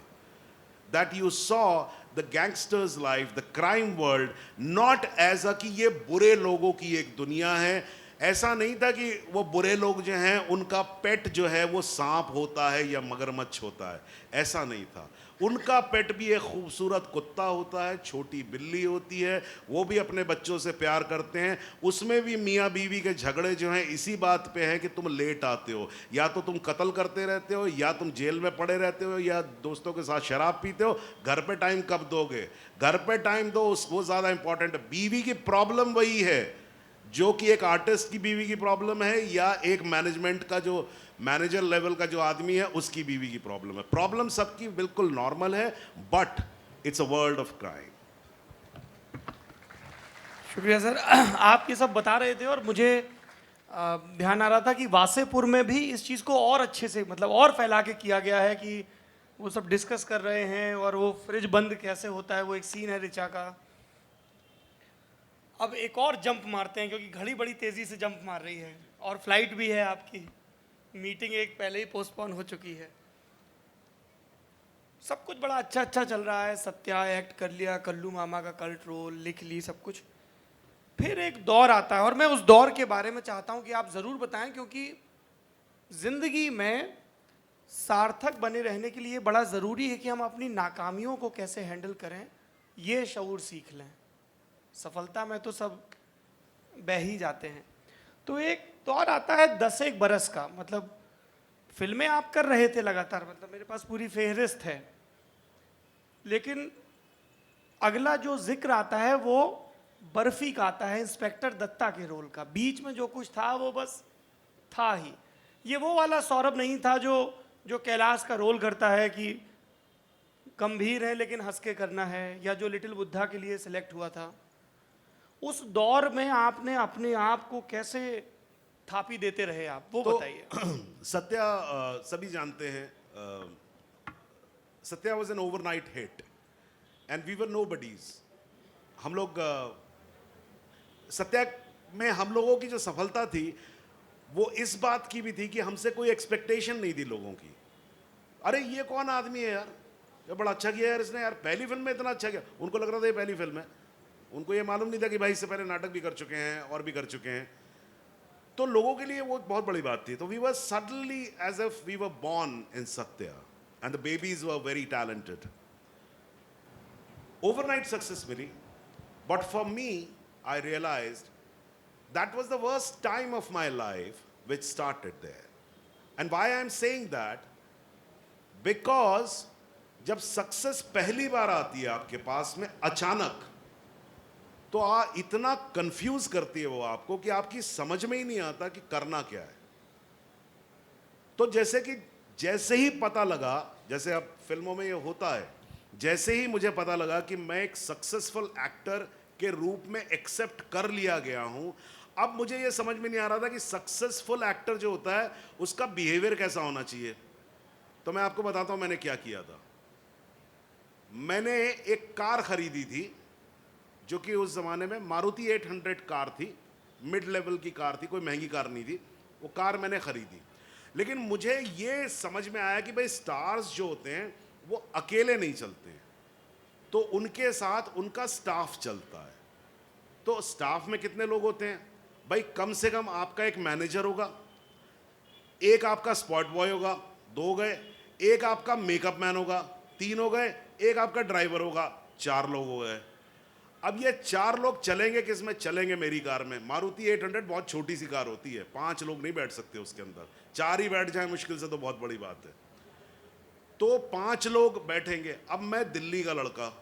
Speaker 2: That you saw the gangster's life, the crime world, not as a कि ये बुरे लोगों की एक दुनिया है. ऐसा नहीं था कि वो बुरे लोग जो हैं उनका पेट जो है वो सांप होता है या मगरमच्छ होता है. ऐसा नहीं था. उनका पेट भी एक खूबसूरत कुत्ता होता है, छोटी बिल्ली होती है, वो भी अपने बच्चों से प्यार करते हैं. उसमें भी मियाँ बीवी के झगड़े जो हैं इसी बात पे हैं कि तुम लेट आते हो, या तो तुम कत्ल करते रहते हो, या तुम जेल में पड़े रहते हो, या दोस्तों के साथ शराब पीते हो. घर पे टाइम कब दोगे? घर पे टाइम दो, वो ज़्यादा इंपॉर्टेंट है. बीवी की प्रॉब्लम वही है जो कि एक आर्टिस्ट की बीवी की प्रॉब्लम है, या एक मैनेजमेंट का जो मैनेजर लेवल का जो आदमी है उसकी बीवी की प्रॉब्लम है. प्रॉब्लम सबकी बिल्कुल नॉर्मल है, but it's a world of crime.
Speaker 3: शुक्रिया सर. आप ये सब बता रहे थे और मुझे ध्यान आ रहा था कि वासेपुर में भी इस चीज़ को और अच्छे से मतलब और फैला के किया गया है कि वो सब डिस्कस कर रहे हैं. और वो फ्रिज बंद कैसे होता है, वो एक सीन है ऋचा का. अब एक और जंप मारते हैं क्योंकि घड़ी बड़ी तेज़ी से जंप मार रही है और फ्लाइट भी है आपकी. मीटिंग एक पहले ही पोस्टपोन हो चुकी है. सब कुछ बड़ा अच्छा अच्छा चल रहा है. सत्या एक्ट कर लिया, कल्लू मामा का कल्ट रोल लिख ली, सब कुछ. फिर एक दौर आता है और मैं उस दौर के बारे में चाहता हूं कि आप ज़रूर बताएं, क्योंकि ज़िंदगी में सार्थक बने रहने के लिए बड़ा ज़रूरी है कि हम अपनी नाकामियों को कैसे हैंडल करें, ये शऊर सीख लें. सफलता में तो सब बह ही जाते हैं. तो एक दौर आता है 10 बरस का, मतलब फिल्में आप कर रहे थे लगातार, मतलब मेरे पास पूरी फेहरिस्त है. लेकिन अगला जो जिक्र आता है वो बर्फी का आता है, इंस्पेक्टर दत्ता के रोल का. बीच में जो कुछ था वो बस था ही. ये वो वाला सौरभ नहीं था जो कैलाश का रोल करता है कि गंभीर है लेकिन हंस के करना है, या जो लिटिल बुद्धा के लिए सिलेक्ट हुआ था. उस दौर में आपने अपने आप को कैसे थापी देते रहे आप, वो
Speaker 2: तो
Speaker 3: बताइए.
Speaker 2: सत्या सभी जानते हैं, Satya was an overnight hit and we were nobodies. हम लोग सत्या में हम लोगों की जो सफलता थी वो इस बात की भी थी कि हमसे कोई एक्सपेक्टेशन नहीं थी लोगों की. अरे ये कौन आदमी है यार, ये बड़ा अच्छा किया यार इसने, यार पहली फिल्म में इतना अच्छा किया. उनको लग रहा था ये पहली फिल्म है. उनको ये मालूम नहीं था कि भाई इससे पहले नाटक भी कर चुके हैं और भी कर चुके हैं. तो लोगों के लिए वो बहुत बड़ी बात थी. तो we were suddenly as if we were born in Satya and the babies were very talented. Overnight success मिली, but for me I realized that was the worst time of my life which started there. And why I am saying that, because जब success पहली बार आती है आपके पास में अचानक, तो इतना कंफ्यूज करती है वो आपको कि आपकी समझ में ही नहीं आता कि करना क्या है. तो जैसे ही पता लगा, जैसे अब फिल्मों में ये होता है, जैसे ही मुझे पता लगा कि मैं एक सक्सेसफुल एक्टर के रूप में एक्सेप्ट कर लिया गया हूं, अब मुझे ये समझ में नहीं आ रहा था कि सक्सेसफुल एक्टर जो होता है उसका बिहेवियर कैसा होना चाहिए. तो मैं आपको बताता हूं मैंने क्या किया था. मैंने एक कार खरीदी थी जो कि उस ज़माने में मारुति 800 कार थी, मिड लेवल की कार थी, कोई महंगी कार नहीं थी. वो कार मैंने खरीदी. लेकिन मुझे ये समझ में आया कि भाई स्टार्स जो होते हैं वो अकेले नहीं चलते हैं, तो उनके साथ उनका स्टाफ चलता है. तो स्टाफ में कितने लोग होते हैं भाई? कम से कम आपका एक मैनेजर होगा, एक आपका स्पॉट बॉय होगा, 2 हो गए, एक आपका मेकअप मैन होगा, 3 हो गए, एक आपका ड्राइवर होगा, 4 लोग हो गए. अब ये 4 लोग चलेंगे किस में? चलेंगे मेरी कार में. मारुति 800 बहुत छोटी सी कार होती है, 5 लोग नहीं बैठ सकते उसके अंदर. 4 ही बैठ जाए मुश्किल से तो बहुत बड़ी बात है. तो 5 लोग बैठेंगे. अब मैं दिल्ली का लड़का,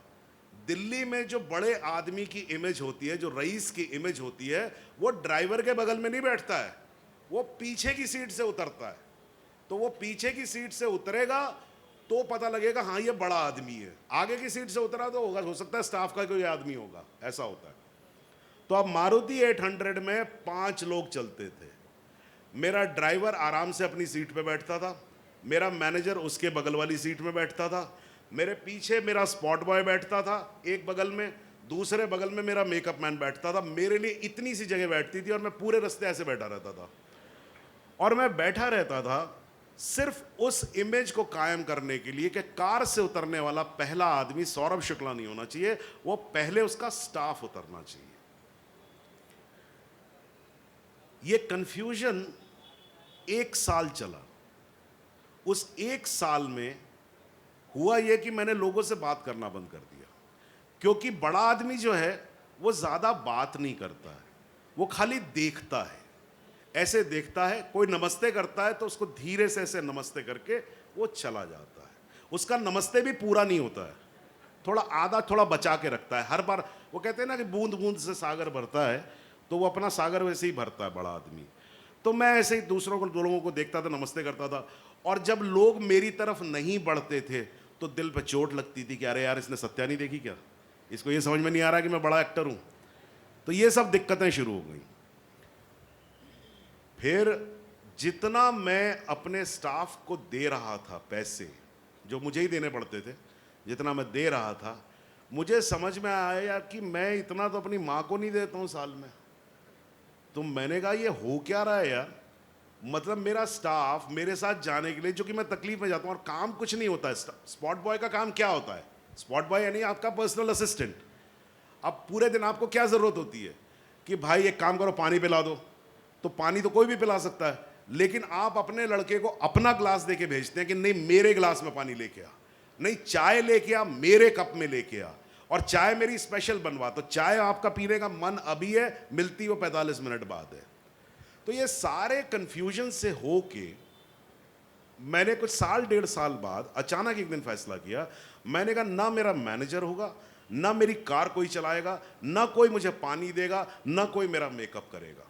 Speaker 2: दिल्ली में जो बड़े आदमी की इमेज होती है, जो रईस की इमेज होती है, वो ड्राइवर के बगल में नहीं बैठता है, वो पीछे की सीट से उतरता है. तो वो पीछे की सीट से उतरेगा तो पता लगेगा हाँ ये बड़ा आदमी है. आगे की सीट से उतरा तो होगा, हो सकता है स्टाफ का कोई आदमी होगा, ऐसा होता है. तो अब मारुति 800 में 5 लोग चलते थे. मेरा ड्राइवर आराम से अपनी सीट पे बैठता था, मेरा मैनेजर उसके बगल वाली सीट में बैठता था, मेरे पीछे मेरा स्पॉट बॉय बैठता था एक बगल में, दूसरे बगल में मेरा मेकअप मैन बैठता था. मेरे लिए इतनी सी जगह बैठती थी और मैं पूरे रास्ते ऐसे बैठा रहता था. और मैं बैठा रहता था सिर्फ उस इमेज को कायम करने के लिए कि कार से उतरने वाला पहला आदमी सौरभ शुक्ला नहीं होना चाहिए, वो पहले उसका स्टाफ उतरना चाहिए। ये कंफ्यूजन 1 साल चला। उस 1 साल में हुआ यह कि मैंने लोगों से बात करना बंद कर दिया, क्योंकि बड़ा आदमी जो है वो ज्यादा बात नहीं करता है, वो खाली देखता है, ऐसे देखता है। कोई नमस्ते करता है तो उसको धीरे से ऐसे नमस्ते करके वो चला जाता है। उसका नमस्ते भी पूरा नहीं होता है, थोड़ा आधा थोड़ा बचा के रखता है। हर बार वो कहते हैं ना कि बूंद बूंद से सागर भरता है, तो वो अपना सागर वैसे ही भरता है बड़ा आदमी। तो मैं ऐसे ही दूसरों को, दो लोगों को देखता था, नमस्ते करता था, और जब लोग मेरी तरफ नहीं बढ़ते थे तो दिल पे चोट लगती थी कि अरे यार इसने सत्या नहीं देखी क्या, इसको ये समझ में नहीं आ रहा कि मैं बड़ा एक्टर हूं। तो ये सब दिक्कतें शुरू हो गई। फिर जितना मैं अपने स्टाफ को दे रहा था पैसे, जो मुझे ही देने पड़ते थे, जितना मैं दे रहा था, मुझे समझ में आया यार कि मैं इतना तो अपनी माँ को नहीं देता हूँ साल में। तो मैंने कहा ये हो क्या रहा है यार, मतलब मेरा स्टाफ मेरे साथ जाने के लिए, जो कि मैं तकलीफ में जाता हूँ और काम कुछ नहीं होता है। स्पॉट बॉय का काम क्या होता है? स्पॉट बॉय यानी आपका पर्सनल असिस्टेंट। अब पूरे दिन आपको क्या ज़रूरत होती है कि भाई एक काम करो, पानी पिला दो। तो पानी तो कोई भी पिला सकता है, लेकिन आप अपने लड़के को अपना ग्लास देके भेजते हैं कि नहीं मेरे ग्लास में पानी लेके आ, नहीं चाय लेके आ, मेरे कप में लेके आ, और चाय मेरी स्पेशल बनवा। तो चाय आपका पीने का मन अभी है, मिलती वो 45 मिनट बाद है। तो ये सारे कंफ्यूजन से होके मैंने कुछ साल 1.5 साल बाद अचानक एक दिन फैसला किया। मैंने कहा ना मेरा मैनेजर होगा, ना मेरी कार कोई चलाएगा, ना कोई मुझे पानी देगा, ना कोई मेरा मेकअप करेगा।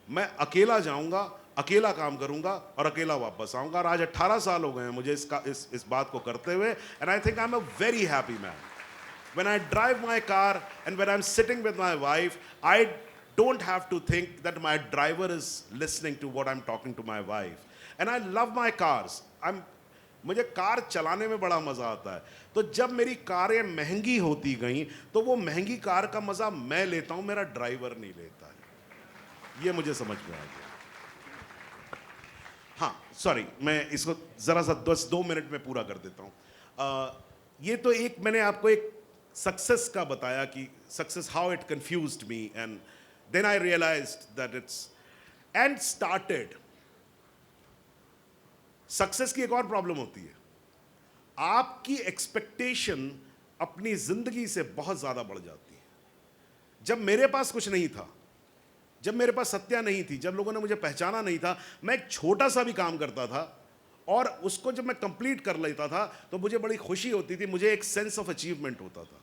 Speaker 2: मैं अकेला जाऊंगा, अकेला काम करूंगा और अकेला वापस आऊंगा। और आज 18 साल हो गए हैं मुझे इस बात को करते हुए, and I think I am a very happy man. When I drive my car and when I'm sitting with my wife, I don't have to think that my driver is listening to what I'm talking to my wife. And I love my cars. मुझे car चलाने में बड़ा मज़ा आता है। तो जब मेरी कारें महंगी होती गई तो वो महंगी कार का मज़ा मैं लेता हूँ, मेरा ड्राइवर नहीं लेता है। ये मुझे समझ में आ गया। हाँ सॉरी, मैं इसको ज़रा सा 2 मिनट में पूरा कर देता हूँ। ये तो एक मैंने आपको एक सक्सेस का बताया कि success how it confused me, and then I realized that it's end started. Success की एक और प्रॉब्लम होती है, आपकी एक्सपेक्टेशन अपनी जिंदगी से बहुत ज्यादा बढ़ जाती है। जब मेरे पास कुछ नहीं था, जब मेरे पास सत्या नहीं थी, जब लोगों ने मुझे पहचाना नहीं था, मैं एक छोटा सा भी काम करता था और उसको जब मैं कंप्लीट कर लेता था तो मुझे बड़ी खुशी होती थी, मुझे एक सेंस ऑफ अचीवमेंट होता था।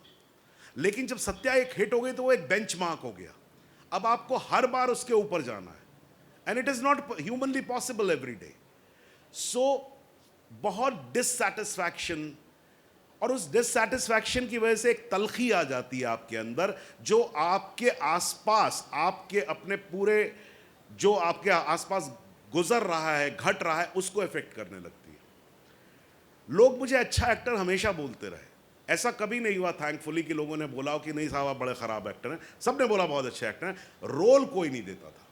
Speaker 2: लेकिन जब सत्या एक हिट हो गई तो वो एक बेंचमार्क हो गया। अब आपको हर बार उसके ऊपर जाना है, and it is not humanly possible every day. So बहुत डिससैटिस्फैक्शन, और उस डिससैटिस्फैक्शन की वजह से एक तलखी आ जाती है आपके अंदर, जो आपके आसपास, आपके अपने पूरे जो आपके आसपास गुजर रहा है, घट रहा है, उसको इफेक्ट करने लगती है। लोग मुझे अच्छा एक्टर हमेशा बोलते रहे, ऐसा कभी नहीं हुआ थैंकफुली कि लोगों ने बोला हो कि नहीं साहब आप बड़े खराब एक्टर हैं। सबने बोला बहुत अच्छे एक्टर हैं, रोल कोई नहीं देता था।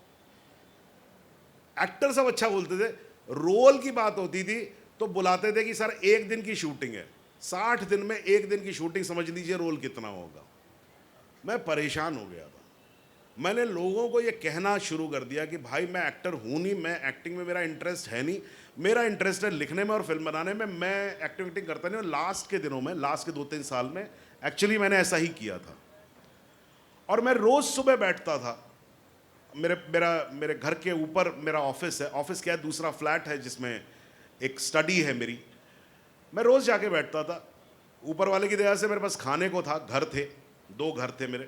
Speaker 2: एक्टर सब अच्छा बोलते थे, रोल की बात होती थी तो बुलाते थे कि सर 1 दिन की शूटिंग है, 60 दिन में 1 दिन की शूटिंग, समझ लीजिए रोल कितना होगा। मैं परेशान हो गया था। मैंने लोगों को ये कहना शुरू कर दिया कि भाई मैं एक्टर हूँ नहीं, मैं एक्टिंग में मेरा इंटरेस्ट है नहीं, मेरा इंटरेस्ट है लिखने में और फिल्म बनाने में, मैं एक्टिंग करता नहीं। और लास्ट के दिनों में, लास्ट के 2-3 साल में एक्चुअली मैंने ऐसा ही किया था। और मैं रोज़ सुबह बैठता था, मेरे घर के ऊपर मेरा ऑफिस है, ऑफिस क्या है, दूसरा फ्लैट है जिसमें एक स्टडी है मेरी। मैं रोज़ जाके बैठता था, ऊपर वाले की दया से मेरे पास खाने को था, घर थे, 2 घर थे मेरे,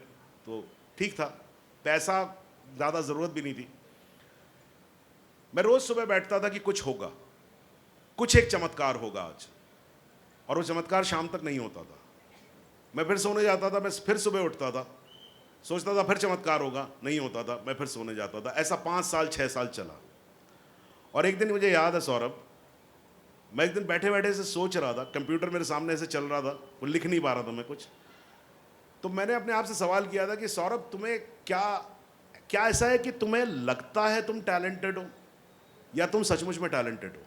Speaker 2: तो ठीक था, पैसा ज़्यादा ज़रूरत भी नहीं थी। मैं रोज़ सुबह बैठता था कि कुछ होगा, कुछ एक चमत्कार होगा आज, और वो चमत्कार शाम तक नहीं होता था। मैं फिर सोने जाता था, मैं फिर सुबह उठता था, सोचता था फिर चमत्कार होगा, नहीं होता था, मैं फिर सोने जाता था। ऐसा 5 साल 6 साल चला। और एक दिन मुझे याद है सौरभ, मैं एक दिन बैठे बैठे से सोच रहा था, कंप्यूटर मेरे सामने ऐसे चल रहा था, वो लिख नहीं पा रहा था मैं कुछ। तो मैंने अपने आप से सवाल किया था कि सौरभ तुम्हें क्या ऐसा है कि तुम्हें लगता है तुम टैलेंटेड हो, या तुम सचमुच में टैलेंटेड हो?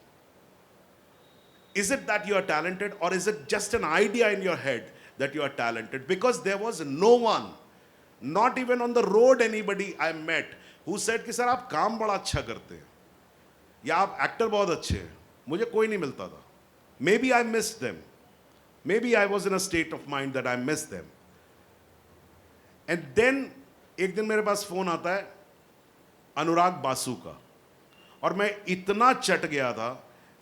Speaker 2: Is it that you are talented, or is it just an idea in your head that you are talented? Because there was no one, not even on the road anybody I met who said कि sir आप काम बड़ा अच्छा करते हैं या आप actor बहुत अच्छे हैं. मुझे कोई नहीं मिलता था. Maybe I missed them. Maybe I was in a state of mind that I missed them. And then एक दिन मेरे पास फोन आता है अनुराग बासु का, और मैं इतना चट गया था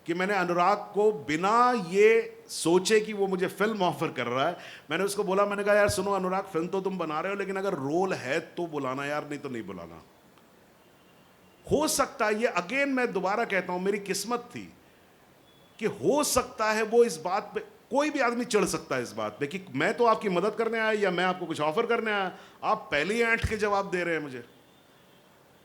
Speaker 2: कि मैंने अनुराग को बिना ये सोचे कि वो मुझे फिल्म ऑफर कर रहा है, मैंने उसको बोला, मैंने कहा यार सुनो अनुराग, फिल्म तो तुम बना रहे हो लेकिन अगर रोल है तो बुलाना यार, नहीं तो नहीं बुलाना. हो सकता है, ये अगेन मैं दोबारा कहता हूं, मेरी किस्मत थी कि हो सकता है वो इस बात पे, कोई भी आदमी चढ़ सकता है इस बात पे कि मैं तो आपकी मदद करने आया या मैं आपको कुछ ऑफर करने आया, आप पहले ही ऐंठ के जवाब दे रहे हैं मुझे.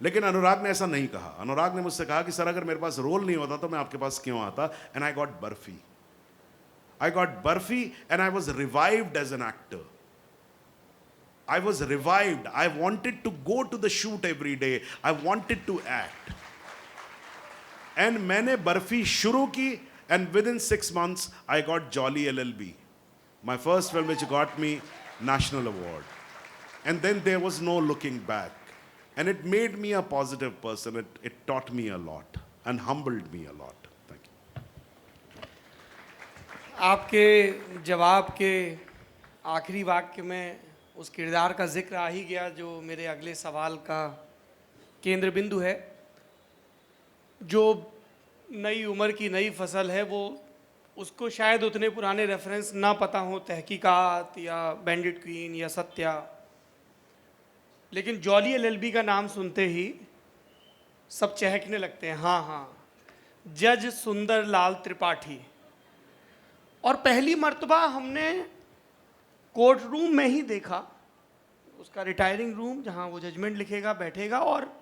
Speaker 2: लेकिन अनुराग ने ऐसा नहीं कहा. अनुराग ने मुझसे कहा कि सर अगर मेरे पास रोल नहीं होता तो मैं आपके पास क्यों आता. And I got Barfi. I got Barfi and I was revived as an actor. I was revived. I wanted to go to the shoot every day. I wanted to act. And मैंने बर्फी शुरू की, and within 6 months I got Jolly LLB, my first film which got me national award. And then there was no looking back. And it made me a positive person. It taught me a lot and humbled me a lot. Thank you.
Speaker 3: आपके जवाब के आखिरी वाक्य में उस किरदार का जिक्र आ ही गया जो मेरे अगले सवाल का केंद्र बिंदु है. जो नई उम्र की नई फसल है वो उसको शायद उतने पुराने रेफरेंस ना पता हो, तहकीकात या बैंडिट क्वीन या सत्या, लेकिन जॉली एलएलबी का नाम सुनते ही सब चहकने लगते हैं. हाँ हाँ, जज सुंदर लाल त्रिपाठी. और पहली मर्तबा हमने कोर्ट रूम में ही देखा, उसका रिटायरिंग रूम जहाँ वो जजमेंट लिखेगा, बैठेगा और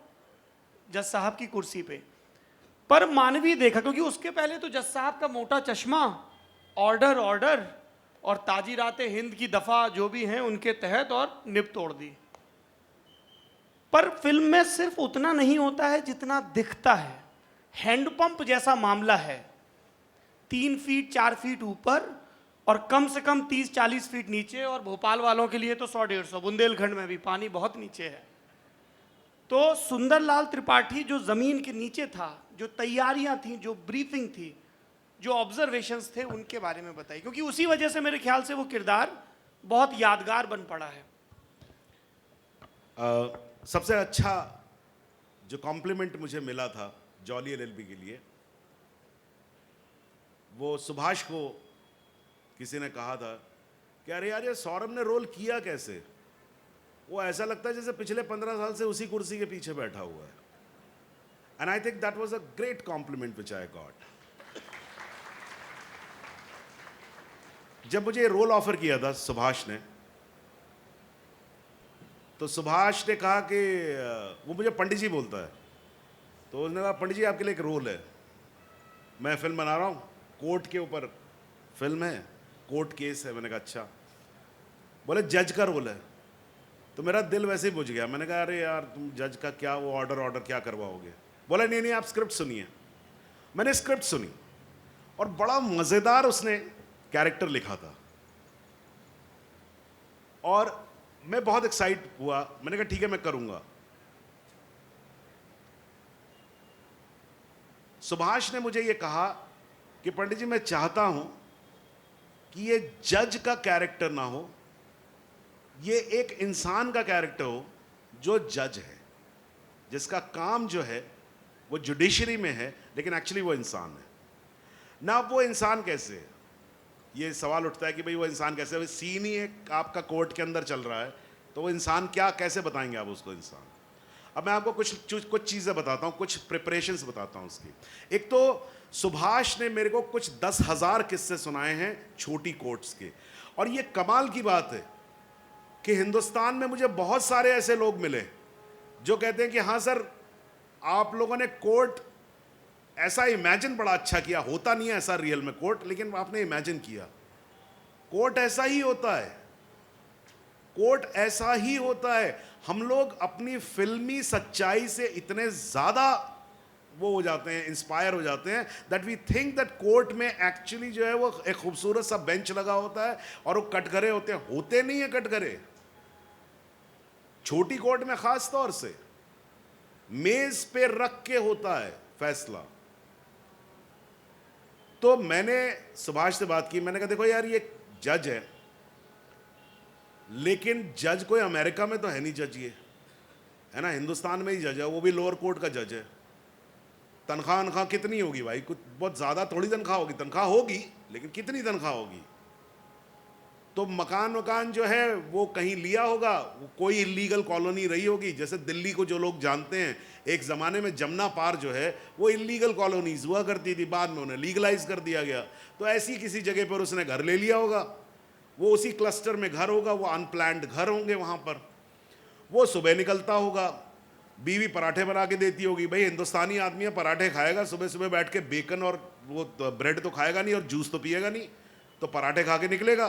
Speaker 3: जज साहब की कुर्सी पे. पर मानवी देखा, क्योंकि उसके पहले तो जज साहब का मोटा चश्मा, ऑर्डर ऑर्डर और ताजीराते हिंद की दफ़ा जो भी हैं उनके तहत, और निब तोड़ दी. पर फिल्म में सिर्फ उतना नहीं होता है जितना दिखता है. हैंडपंप जैसा मामला है, 3 फीट 4 फीट ऊपर और कम से कम 30-40 फीट नीचे, और भोपाल वालों के लिए तो 100-150, बुंदेलखंड में भी पानी बहुत नीचे है. तो सुंदरलाल त्रिपाठी जो ज़मीन के नीचे था, जो तैयारियां थीं, जो ब्रीफिंग थी, जो ऑब्जर्वेशंस थे, उनके बारे में बताइए, क्योंकि उसी वजह से मेरे ख्याल से वो किरदार बहुत यादगार बन पड़ा है.
Speaker 2: सबसे अच्छा जो कॉम्प्लीमेंट मुझे मिला था जॉली एलएलबी के लिए, वो सुभाष को किसी ने कहा था कि अरे यार ये सौरभ ने रोल किया कैसे, वो ऐसा लगता है जैसे पिछले 15 साल से उसी कुर्सी के पीछे बैठा हुआ है. And I think that was a great compliment which I got. जब मुझे रोल ऑफर किया था सुभाष ने, तो सुभाष ने कहा कि वो मुझे पंडित जी बोलता है, तो उसने कहा पंडित जी आपके लिए एक रोल है, मैं फिल्म बना रहा हूँ, कोर्ट के ऊपर फिल्म है, कोर्ट केस है. मैंने कहा अच्छा. बोले जज का रोल है. तो मेरा दिल वैसे ही बुझ गया. मैंने कहा अरे यार तुम जज का क्या, वो ऑर्डर क्या करवाओगे. बोला नहीं नहीं आप स्क्रिप्ट सुनिए. मैंने स्क्रिप्ट सुनी और बड़ा मज़ेदार उसने कैरेक्टर लिखा था और मैं बहुत एक्साइट हुआ. मैंने कहा ठीक है मैं करूंगा. सुभाष ने मुझे ये कहा कि पंडित जी मैं चाहता हूं कि ये जज का कैरेक्टर ना हो, ये एक इंसान का कैरेक्टर हो जो जज है, जिसका काम जो है वो जुडिशरी में है, लेकिन एक्चुअली वो इंसान है ना. वो इंसान कैसे है, ये सवाल उठता है कि भाई वो इंसान कैसे है. सीन ही एक आपका कोर्ट के अंदर चल रहा है, तो वो इंसान क्या, कैसे बताएंगे आप उसको इंसान. अब मैं आपको कुछ चीज़ें बताता हूँ, कुछ प्रिपरेशंस बताता हूँ उसकी. एक तो सुभाष ने मेरे को कुछ 10,000 किस्से सुनाए हैं छोटी कोर्ट्स के. और ये कमाल की बात है कि हिंदुस्तान में मुझे बहुत सारे ऐसे लोग मिले जो कहते हैं कि हाँ सर आप लोगों ने कोर्ट ऐसा इमेजिन बड़ा अच्छा किया, होता नहीं है ऐसा रियल में कोर्ट, लेकिन आपने इमेजिन किया. कोर्ट ऐसा ही होता है, कोर्ट ऐसा ही होता है. हम लोग अपनी फिल्मी सच्चाई से इतने ज़्यादा वो हो जाते हैं, इंस्पायर हो जाते हैं, that we think that court में एक्चुअली जो है वो एक खूबसूरत सा बेंच लगा होता है और वो कटघरे होते नहीं है कटघरे। छोटी कोर्ट में खास तौर से मेज पे रख के होता है फैसला। तो मैंने सुभाष से बात की, मैंने कहा देखो यार ये जज है, लेकिन जज कोई अमेरिका में तो है नहीं जज, ये है ना हिंदुस्तान में ही जज है, वो भी लोअर कोर्ट का जज है। तनख्वाह कितनी होगी भाई, कुछ बहुत ज़्यादा थोड़ी तनख्वाह होगी, तनख्वाह होगी लेकिन कितनी तनख्वाह होगी। तो मकान जो है वो कहीं लिया होगा, वो कोई इलीगल कॉलोनी रही होगी। जैसे दिल्ली को जो लोग जानते हैं, एक ज़माने में जमुना पार जो है वो इलीगल कॉलोनीज हुआ करती थी, बाद में उन्हें लीगलाइज कर दिया गया। तो ऐसी किसी जगह पर उसने घर ले लिया होगा, वो उसी क्लस्टर में घर होगा, वो अनप्लैन्ड घर होंगे वहाँ पर। वो सुबह निकलता होगा, बीवी पराठे बना के देती होगी, भाई हिंदुस्तानी आदमी है, पराठे खाएगा, सुबह सुबह बैठ के बेकन और वो तो ब्रेड तो खाएगा नहीं और जूस तो पिएगा नहीं, तो पराठे खा के निकलेगा।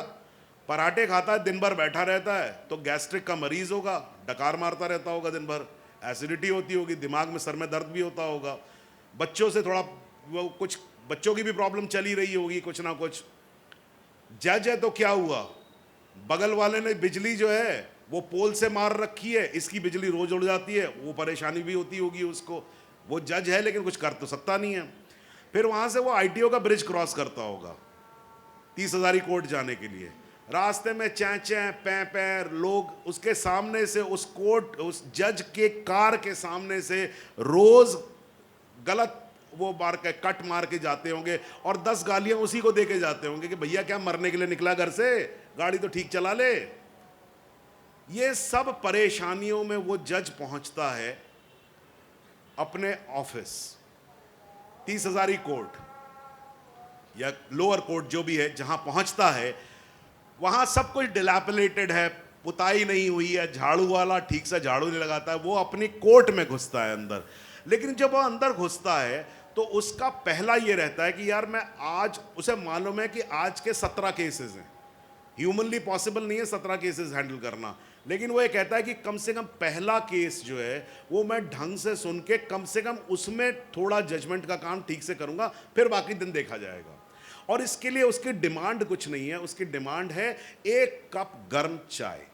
Speaker 2: पराठे खाता है, दिन भर बैठा रहता है, तो गैस्ट्रिक का मरीज होगा, डकार मारता रहता होगा दिन भर, एसिडिटी होती होगी, दिमाग में सर में दर्द भी होता होगा। बच्चों से थोड़ा वो कुछ बच्चों की भी प्रॉब्लम चली रही होगी कुछ ना कुछ। जज है तो क्या हुआ, बगल वाले ने बिजली जो है वो पोल से मार रखी है, इसकी बिजली रोज उड़ जाती है, वो परेशानी भी होती होगी उसको। वो जज है लेकिन कुछ कर तो सकता नहीं है। फिर वहां से वो आईटीओ का ब्रिज क्रॉस करता होगा 30,000 कोर्ट जाने के लिए। रास्ते में चैं चैं पैं पैं लोग उसके सामने से, उस कोर्ट उस जज के कार के सामने से रोज गलत वो मार के कट मार के जाते होंगे और 10 गालियां उसी को दे के जाते होंगे कि भैया क्या मरने के लिए निकला घर से, गाड़ी तो ठीक चला ले। ये सब परेशानियों में वो जज पहुंचता है अपने ऑफिस। 30,000 कोर्ट या लोअर कोर्ट जो भी है, जहां पहुंचता है वहां सब कुछ डिलैपिलेटेड है, पुताई नहीं हुई है, झाड़ू वाला ठीक से झाड़ू नहीं लगाता है। वो अपनी कोर्ट में घुसता है अंदर। लेकिन जब वो अंदर घुसता है तो उसका पहला ये रहता है कि यार मैं आज, उसे मालूम है कि आज के 17 केसेस हैं, ह्यूमनली पॉसिबल नहीं है 17 केसेस हैंडल करना, लेकिन वो ये कहता है कि कम से कम पहला केस जो है वो मैं ढंग से सुन के कम से कम उसमें थोड़ा जजमेंट का काम ठीक से करूंगा, फिर बाकी दिन देखा जाएगा। और इसके लिए उसकी डिमांड कुछ नहीं है, उसकी डिमांड है 1 कप गर्म चाय।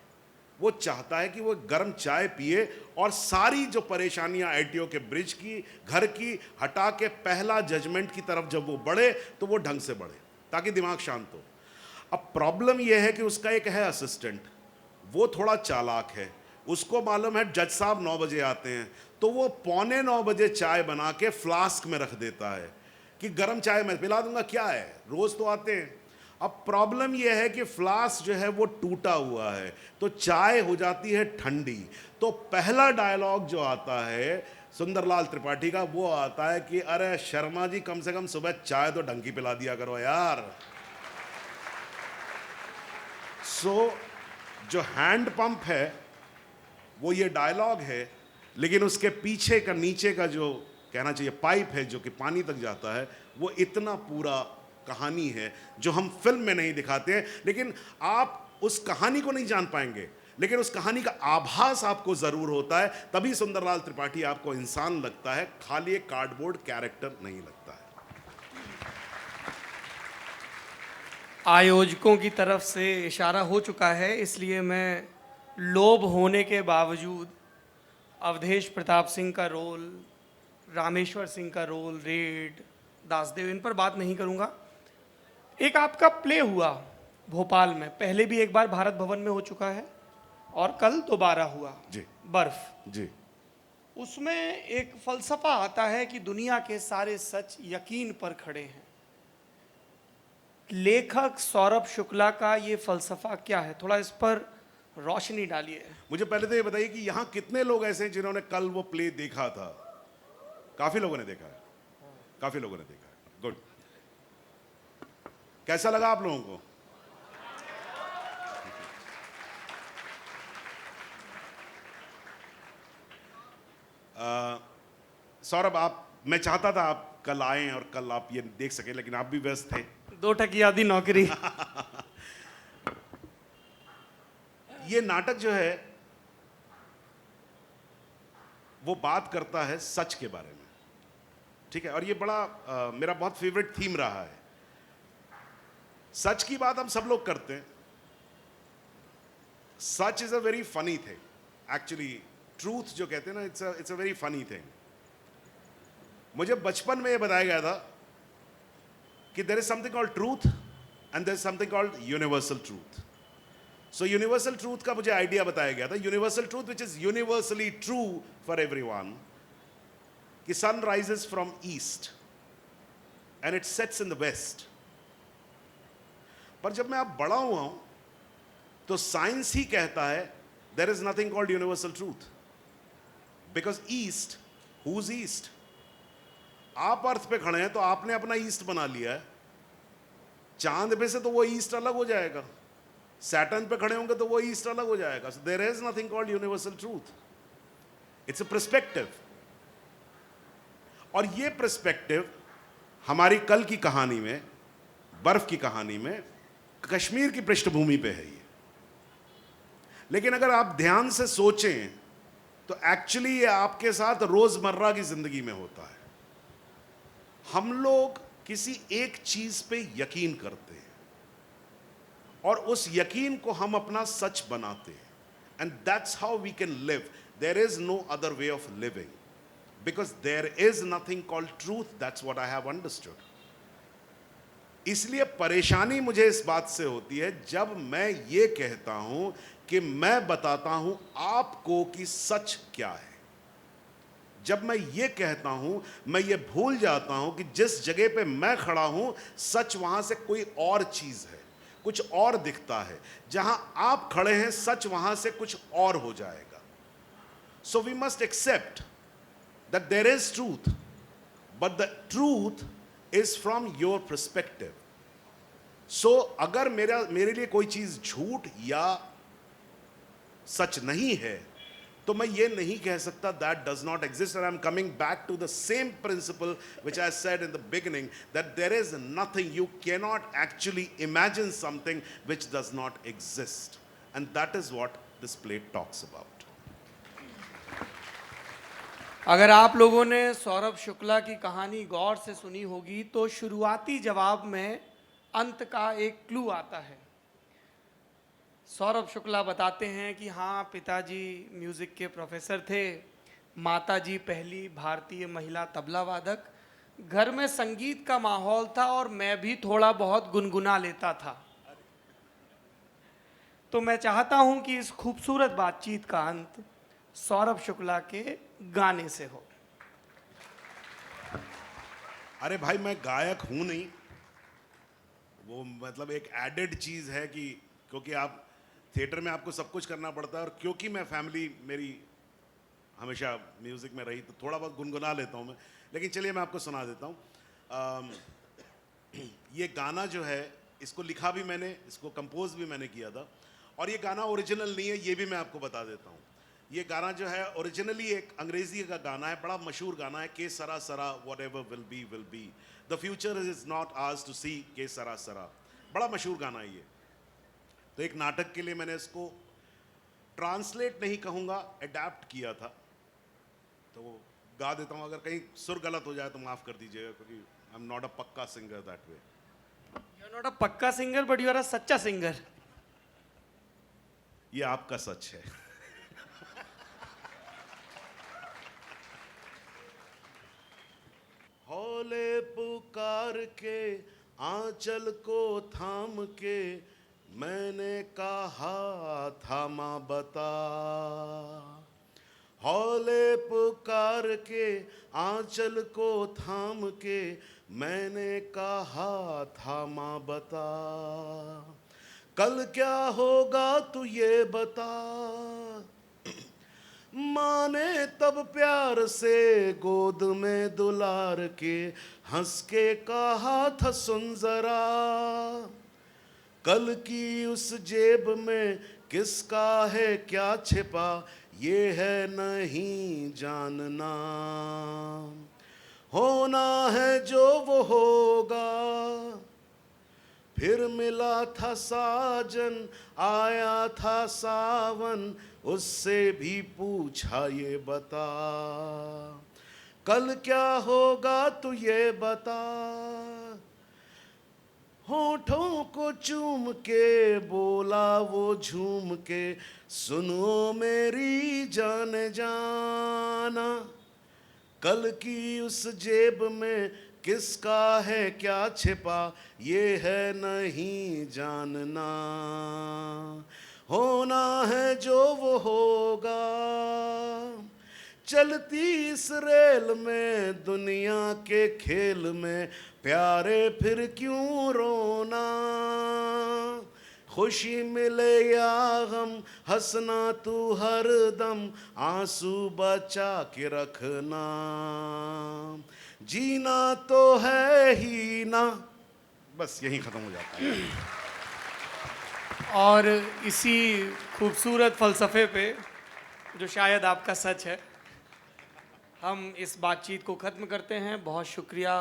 Speaker 2: वो चाहता है कि वो गर्म चाय पिए और सारी जो परेशानियां आईटीओ के ब्रिज की, घर की, हटा के पहला जजमेंट की तरफ जब वो बढ़े तो वो ढंग से बढ़े ताकि दिमाग शांत हो। अब प्रॉब्लम यह है कि उसका एक है असिस्टेंट, वो थोड़ा चालाक है, उसको मालूम है जज साहब 9 बजे आते हैं, तो वो 8:45 बजे चाय बना के फ्लास्क में रख देता है कि गर्म चाय मैं पिला दूंगा, क्या है रोज तो आते हैं। अब प्रॉब्लम यह है कि फ्लास्क जो है वो टूटा हुआ है, तो चाय हो जाती है ठंडी। तो पहला डायलॉग जो आता है सुंदरलाल त्रिपाठी का, वो आता है कि अरे शर्मा जी कम से कम सुबह चाय तो ढंग की पिला दिया करो यार। सो जो हैंड पंप है वो ये डायलॉग है, लेकिन उसके पीछे का, नीचे का जो कहना चाहिए पाइप है जो कि पानी तक जाता है, वो इतना पूरा कहानी है जो हम फिल्म में नहीं दिखाते हैं। लेकिन आप उस कहानी को नहीं जान पाएंगे, लेकिन उस कहानी का आभास आपको जरूर होता है, तभी सुंदरलाल त्रिपाठी आपको इंसान लगता है, खाली एक कार्डबोर्ड कैरेक्टर नहीं लगता है।
Speaker 3: आयोजकों की तरफ से इशारा हो चुका है, इसलिए मैं लोभ होने के बावजूद अवधेश प्रताप सिंह का रोल, रामेश्वर सिंह का रोल, रेड, दासदेव, इन पर बात नहीं करूंगा। एक आपका प्ले हुआ भोपाल में, पहले भी एक बार भारत भवन में हो चुका है और कल दोबारा हुआ
Speaker 2: जी
Speaker 3: बर्फ
Speaker 2: जी।
Speaker 3: उसमें एक फलसफा आता है कि दुनिया के सारे सच यकीन पर खड़े हैं। लेखक सौरभ शुक्ला का ये फलसफा क्या है, थोड़ा इस पर रोशनी डालिए।
Speaker 2: मुझे पहले तो ये बताइए कि यहाँ कितने लोग ऐसे हैं जिन्होंने कल वो प्ले देखा था? काफी लोगों ने देखा है, काफी लोगों ने देखा है। गुड। कैसा लगा आप लोगों को? सौरभ, आप, मैं चाहता था आप कल आएं और कल आप ये देख सके, लेकिन आप भी व्यस्त थे।
Speaker 3: 2 टकिया आधी नौकरी।
Speaker 2: ये नाटक जो है वो बात करता है सच के बारे में। ठीक है, और ये बड़ा मेरा बहुत फेवरेट थीम रहा है। सच की बात हम सब लोग करते हैं। सच is a very funny thing actually. Truth जो कहते हैं ना, it's a very funny thing. मुझे बचपन में ये बताया गया था कि there is something called truth and there is something called universal truth. So universal truth का मुझे आइडिया बताया गया था। Universal truth which is universally true for everyone, कि sun rises from east and it sets in the west. पर जब मैं अब बड़ा हुआ हूं तो साइंस ही कहता है there is nothing called universal truth, because east, whose east? आप अर्थ पे खड़े हैं तो आपने अपना ईस्ट बना लिया है। चांद पे से तो वो ईस्ट अलग हो जाएगा, सैटर्न पे खड़े होंगे तो वो ईस्ट अलग हो जाएगा। So there is nothing called universal truth, it's a perspective. और ये पर्सपेक्टिव हमारी कल की कहानी में, बर्फ की कहानी में, कश्मीर की पृष्ठभूमि पे है ये। लेकिन अगर आप ध्यान से सोचें तो एक्चुअली ये आपके साथ रोजमर्रा की जिंदगी में होता है। हम लोग किसी एक चीज पे यकीन करते हैं और उस यकीन को हम अपना सच बनाते हैं, and that's how we can live. There is no other way of living, because there is nothing called truth. That's what I have understood. इसलिए परेशानी मुझे इस बात से होती है जब मैं ये कहता हूं कि मैं बताता हूं आपको कि सच क्या है। जब मैं ये कहता हूं, मैं ये भूल जाता हूं कि जिस जगह पे मैं खड़ा हूं सच वहां से कोई और चीज है, कुछ और दिखता है। जहां आप खड़े हैं सच वहां से कुछ और हो जाएगा। So we must accept that there is truth, but the truth is from your perspective. So अगर मेरे लिए कोई चीज झूठ या सच नहीं है तो मैं ये नहीं कह सकता that does not exist. And I am coming back to the same principle which I said in the beginning, that there is nothing, you can not actually imagine something which does not exist, and that is what this play talks about.
Speaker 3: अगर आप लोगों ने सौरभ शुक्ला की कहानी गौर से सुनी होगी तो शुरुआती जवाब में अंत का एक क्लू आता है। सौरभ शुक्ला बताते हैं कि हाँ, पिताजी म्यूज़िक के प्रोफेसर थे, माताजी पहली भारतीय महिला तबला वादक, घर में संगीत का माहौल था और मैं भी थोड़ा बहुत गुनगुना लेता था। तो मैं चाहता हूँ कि इस खूबसूरत बातचीत का अंत सौरभ शुक्ला के गाने से हो।
Speaker 2: अरे भाई, मैं गायक हूं नहीं, वो मतलब एक एडेड चीज है कि क्योंकि आप थिएटर में आपको सब कुछ करना पड़ता है, और क्योंकि मैं फैमिली मेरी हमेशा म्यूजिक में रही तो थोड़ा बहुत गुनगुना लेता हूं मैं। लेकिन चलिए मैं आपको सुना देता हूं। ये गाना जो है, इसको लिखा भी मैंने, इसको कंपोज भी मैंने किया था, और ये गाना ओरिजिनल नहीं है, ये भी मैं आपको बता देता हूँ। ये गाना जो है ओरिजिनली एक अंग्रेजी का गाना है, बड़ा मशहूर गाना है, के सरा सरा whatever will be, the future is not ours to see, के सरा सरा। बड़ा मशहूर गाना है ये। तो एक नाटक के लिए मैंने इसको ट्रांसलेट नहीं कहूँगा, अडैप्ट किया था, तो वो गा देता हूँ। अगर कहीं सुर गलत हो जाए तो माफ़ कर दीजिएगा, क्योंकि आई एम नॉट अ पक्का singer that way.
Speaker 3: You are not a पक्का singer but you are a सच्चा सिंगर।
Speaker 2: ये आपका सच है। हौले पुकार के आंचल को थाम के मैंने कहा था माँ बता, हौले पुकार के आंचल को थाम के मैंने कहा था माँ बता, कल क्या होगा तू ये बता। माँ ने तब प्यार से गोद में दुलार के हंस के कहा था सुन जरा, कल की उस जेब में किसका है क्या छिपा, ये है नहीं जानना, होना है जो वो होगा। फिर मिला था साजन, आया था सावन, उससे भी पूछा ये बता, कल क्या होगा तू ये बता। होठों को चूम के बोला वो झूम के, सुनो मेरी जान जाना, कल की उस जेब में किसका है क्या छिपा, ये है नहीं जानना। होना है जो वो होगा, चलती इस रेल में दुनिया के खेल में, प्यारे फिर क्यों रोना। खुशी मिले या गम हंसना तू हर दम, आंसू बचा के रखना, जीना तो है ही ना। बस यही खत्म हो जाता है।
Speaker 3: और इसी खूबसूरत फ़लसफ़े पे, जो शायद आपका सच है, हम इस बातचीत को ख़त्म करते हैं। बहुत शुक्रिया